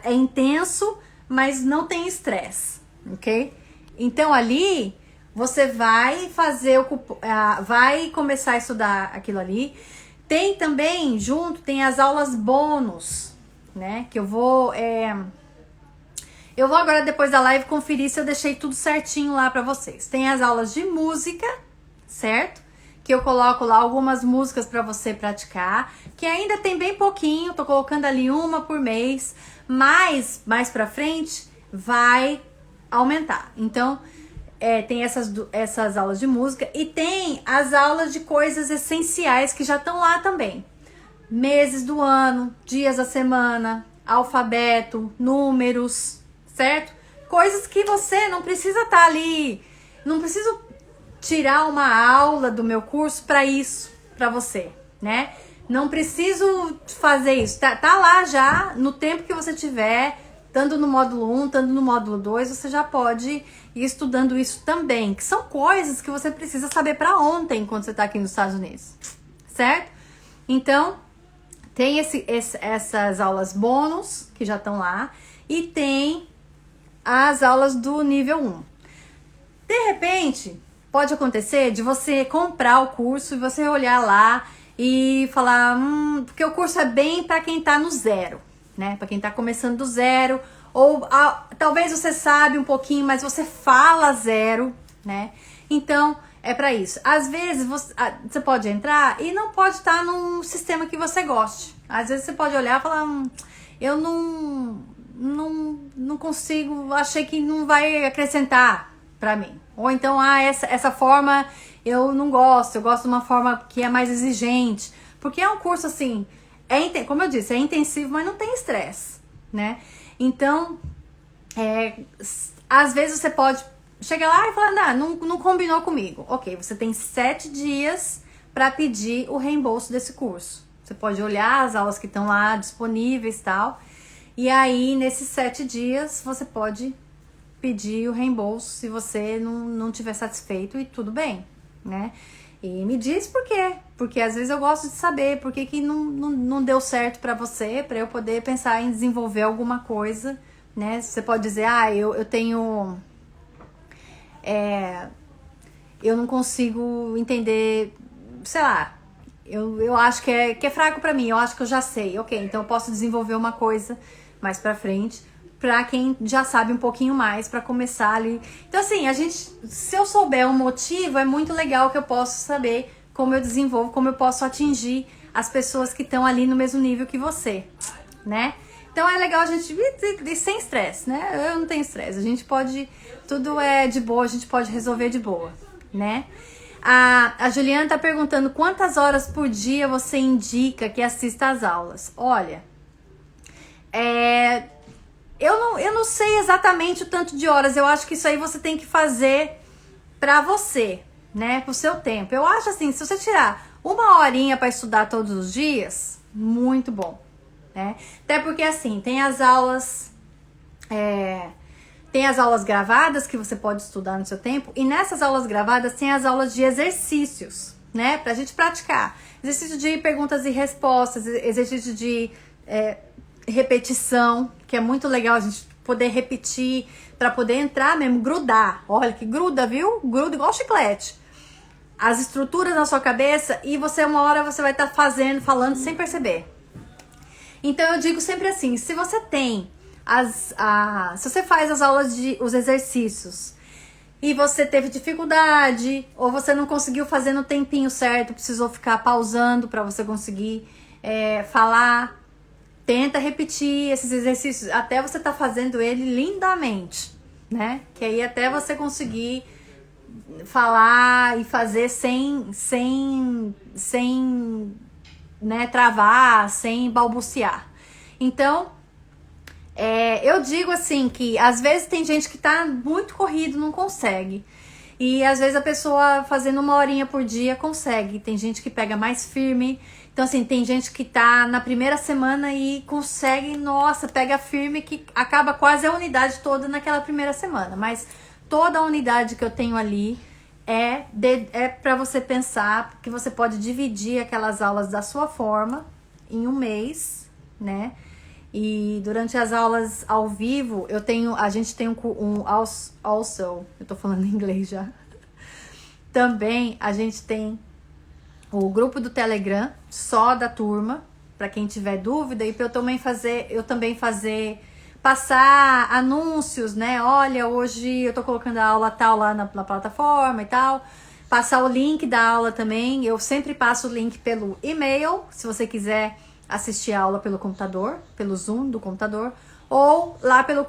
É intenso, mas não tem estresse, ok? Então, ali... você vai fazer vai começar a estudar aquilo ali. Tem também, junto, tem as aulas bônus, né? Que eu vou agora, depois da live, conferir se eu deixei tudo certinho lá pra vocês. Tem as aulas de música, certo? Que eu coloco lá algumas músicas pra você praticar. Que ainda tem bem pouquinho, tô colocando ali uma por mês. Mas, mais pra frente, vai aumentar. Então... tem essas aulas de música e tem as aulas de coisas essenciais que já estão lá também. Meses do ano, dias da semana, alfabeto, números, certo? Coisas que você não precisa estar ali, não preciso tirar uma aula do meu curso para isso, para você, né? Não preciso fazer isso, tá lá já, no tempo que você tiver, tanto no módulo 1, tanto no módulo 2, você já pode ir estudando isso também, que são coisas que você precisa saber para ontem, quando você está aqui nos Estados Unidos, certo? Então, tem essas aulas bônus, que já estão lá, e tem as aulas do nível 1. De repente, pode acontecer de você comprar o curso e você olhar lá e falar, porque o curso é bem para quem tá no zero, né? Para quem tá começando do zero, ou talvez você sabe um pouquinho, mas você fala zero, né? Então, é para isso. Às vezes, você pode entrar e não pode estar num sistema que você goste. Às vezes, você pode olhar e falar, eu não consigo, achei que não vai acrescentar para mim. Ou então, essa forma eu não gosto, eu gosto de uma forma que é mais exigente. Porque é um curso assim, como eu disse, é intensivo, mas não tem estresse, né? Então, às vezes você pode chegar lá e falar, não combinou comigo. Ok, você tem 7 dias para pedir o reembolso desse curso. Você pode olhar as aulas que estão lá disponíveis e tal. E aí, nesses 7 dias, você pode pedir o reembolso se você não estiver satisfeito e tudo bem, né? E me diz por quê. Porque às vezes eu gosto de saber por que não deu certo pra você, pra eu poder pensar em desenvolver alguma coisa, né? Você pode dizer, eu tenho... eu não consigo entender, sei lá, eu acho que é fraco pra mim, eu acho que eu já sei. Ok, então eu posso desenvolver uma coisa mais pra frente, pra quem já sabe um pouquinho mais, pra começar ali. Então assim, se eu souber um motivo, é muito legal que eu possa saber como eu desenvolvo, como eu posso atingir as pessoas que estão ali no mesmo nível que você, né? Então é legal a gente ir sem estresse, né? Eu não tenho estresse, a gente pode, tudo é de boa, a gente pode resolver de boa, né? A Juliana tá perguntando quantas horas por dia você indica que assista às aulas. Olha, Eu não sei exatamente o tanto de horas. Eu acho que isso aí você tem que fazer pra você, né? Pro seu tempo. Eu acho assim, se você tirar uma horinha pra estudar todos os dias, muito bom, né? Até porque assim, tem as aulas gravadas que você pode estudar no seu tempo. E nessas aulas gravadas tem as aulas de exercícios, né? Pra gente praticar. Exercício de perguntas e respostas, exercício de repetição, que é muito legal a gente poder repetir para poder entrar mesmo, grudar. Olha que gruda, viu? Gruda igual chiclete. As estruturas na sua cabeça e você uma hora você vai estar falando sem perceber. Então eu digo sempre assim, se você tem se você faz as aulas os exercícios e você teve dificuldade ou você não conseguiu fazer no tempinho certo, precisou ficar pausando para você conseguir falar, tenta repetir esses exercícios até você tá fazendo ele lindamente, né? Que aí até você conseguir falar e fazer sem né, travar, sem balbuciar. Então, eu digo assim que às vezes tem gente que tá muito corrido, não consegue. E às vezes a pessoa fazendo uma horinha por dia consegue. Tem gente que pega mais firme. Então assim, tem gente que tá na primeira semana e consegue, nossa, pega firme que acaba quase a unidade toda naquela primeira semana. Mas toda a unidade que eu tenho ali é para você pensar que você pode dividir aquelas aulas da sua forma em um mês, né? E durante as aulas ao vivo, a gente tem eu tô falando em inglês já. Também a gente tem o grupo do Telegram, só da turma, para quem tiver dúvida, e para eu também fazer, passar anúncios, né? Olha, hoje eu tô colocando a aula tal lá na plataforma e tal. Passar o link da aula também. Eu sempre passo o link pelo e-mail, se você quiser assistir a aula pelo computador, pelo Zoom do computador, ou lá pelo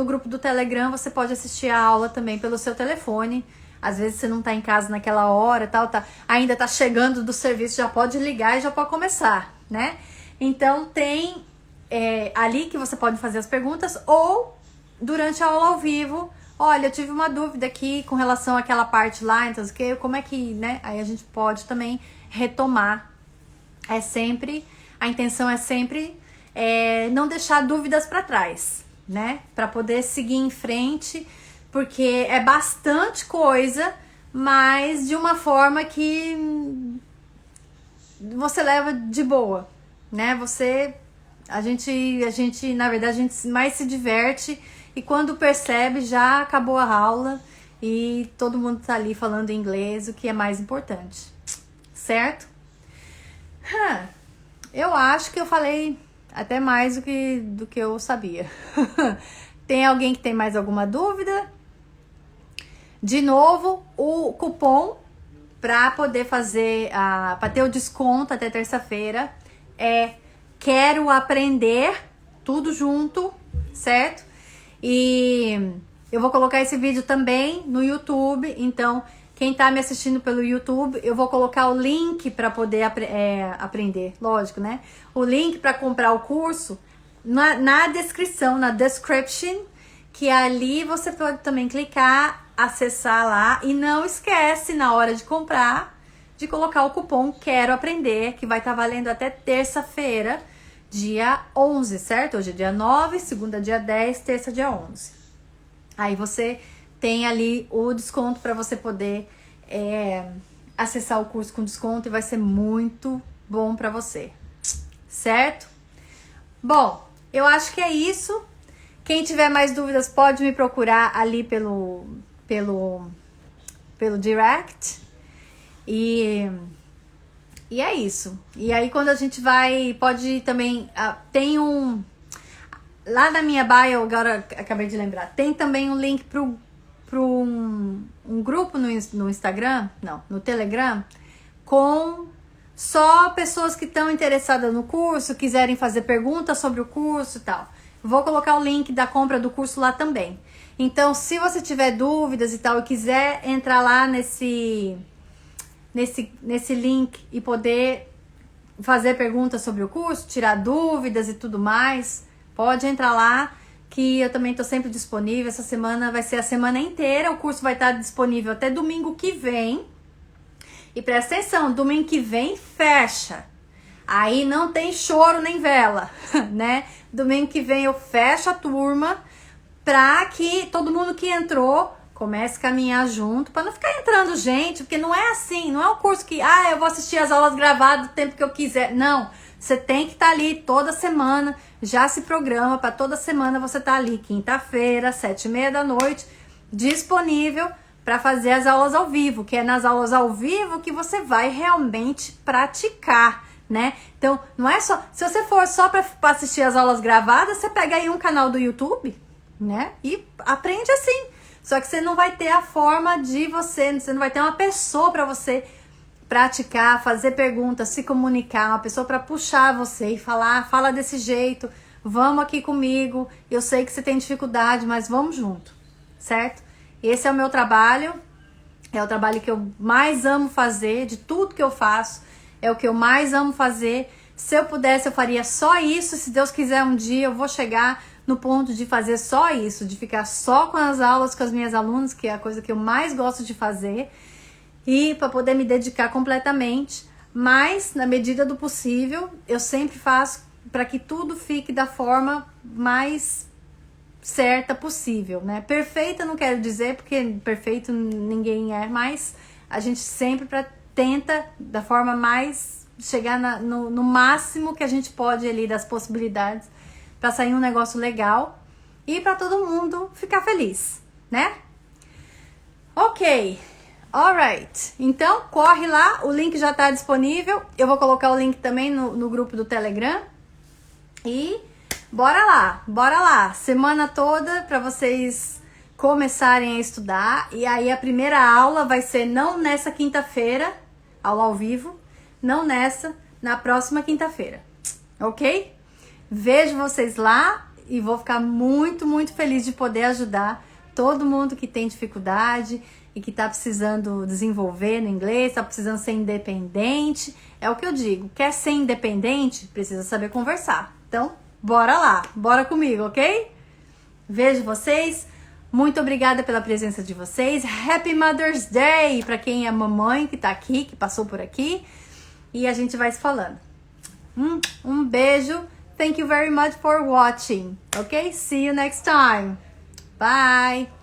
grupo do Telegram, você pode assistir a aula também pelo seu telefone. Às vezes você não tá em casa naquela hora, ainda tá chegando do serviço, já pode ligar e já pode começar, né? Então tem ali que você pode fazer as perguntas, ou durante a aula ao vivo, olha, eu tive uma dúvida aqui com relação àquela parte lá, então como é que, né? Aí a gente pode também retomar. A intenção é sempre não deixar dúvidas para trás, né? Para poder seguir em frente, porque é bastante coisa, mas de uma forma que você leva de boa, né? A gente, na verdade, a gente mais se diverte e quando percebe já acabou a aula e todo mundo tá ali falando inglês, o que é mais importante, certo? Eu acho que eu falei até mais do que eu sabia. Tem alguém que tem mais alguma dúvida? De novo, o cupom para poder para ter o desconto até terça-feira é Quero Aprender, tudo junto, certo? E eu vou colocar esse vídeo também no YouTube, então quem tá me assistindo pelo YouTube, eu vou colocar o link para poder aprender, lógico, né? O link para comprar o curso na descrição, na description, que ali você pode também clicar, acessar lá e não esquece na hora de comprar de colocar o cupom Quero Aprender, que vai estar valendo até terça-feira, dia 11, certo? Hoje é dia 9, segunda dia 10, terça dia 11. Aí você tem ali o desconto para você poder acessar o curso com desconto e vai ser muito bom para você, certo? Bom, eu acho que é isso. Quem tiver mais dúvidas pode me procurar ali pelo direct e é isso. E aí quando a gente pode também, tem lá na minha bio, agora acabei de lembrar, tem também um link para um grupo no Instagram, não, no Telegram, com só pessoas que estão interessadas no curso, quiserem fazer perguntas sobre o curso e tal. Vou colocar o link da compra do curso lá também. Então, se você tiver dúvidas e tal, e quiser entrar lá nesse link e poder fazer perguntas sobre o curso, tirar dúvidas e tudo mais, Pode entrar lá, que eu também tô sempre disponível. Essa semana vai ser a semana inteira, o curso vai estar disponível até domingo que vem. E presta atenção, domingo que vem fecha. Aí não tem choro nem vela, né? Domingo que vem eu fecho a turma pra que todo mundo que entrou comece a caminhar junto, pra não ficar entrando gente, porque não é assim, não é um curso que, eu vou assistir as aulas gravadas do tempo que eu quiser. Não, você tem que estar ali toda semana, já se programa pra toda semana você estar ali, quinta-feira, 7h30 da noite, disponível para fazer as aulas ao vivo, que é nas aulas ao vivo que você vai realmente praticar, né? Então, não é só, se você for só para assistir as aulas gravadas, você pega aí um canal do YouTube, né? E aprende assim. Só que você não vai ter a forma de você não vai ter uma pessoa para você praticar, fazer perguntas, se comunicar, uma pessoa para puxar você e falar, fala desse jeito, vamos aqui comigo, eu sei que você tem dificuldade, mas vamos junto, certo? Esse é o meu trabalho, é o trabalho que eu mais amo fazer, de tudo que eu faço, é o que eu mais amo fazer. Se eu pudesse, eu faria só isso, se Deus quiser um dia eu vou chegar no ponto de fazer só isso, de ficar só com as aulas com as minhas alunas, que é a coisa que eu mais gosto de fazer, e para poder me dedicar completamente, mas na medida do possível, eu sempre faço para que tudo fique da forma mais certa possível, né? Perfeita não quero dizer, porque perfeito ninguém é, mas a gente sempre tenta da forma mais, chegar no máximo que a gente pode ali das possibilidades, para sair um negócio legal e para todo mundo ficar feliz, né? Ok, alright. Então, corre lá, o link já está disponível. Eu vou colocar o link também no grupo do Telegram. E bora lá. Semana toda para vocês começarem a estudar. E aí a primeira aula vai ser não nessa quinta-feira, aula ao vivo, não nessa, na próxima quinta-feira, ok? Vejo vocês lá e vou ficar muito, muito feliz de poder ajudar todo mundo que tem dificuldade e que tá precisando desenvolver no inglês, tá precisando ser independente. É o que eu digo, quer ser independente, precisa saber conversar. Então, bora lá, bora comigo, ok? Vejo vocês, muito obrigada pela presença de vocês. Happy Mother's Day para quem é mamãe que tá aqui, que passou por aqui. E a gente vai se falando. Um beijo. Thank you very much for watching. Okay? See you next time. Bye.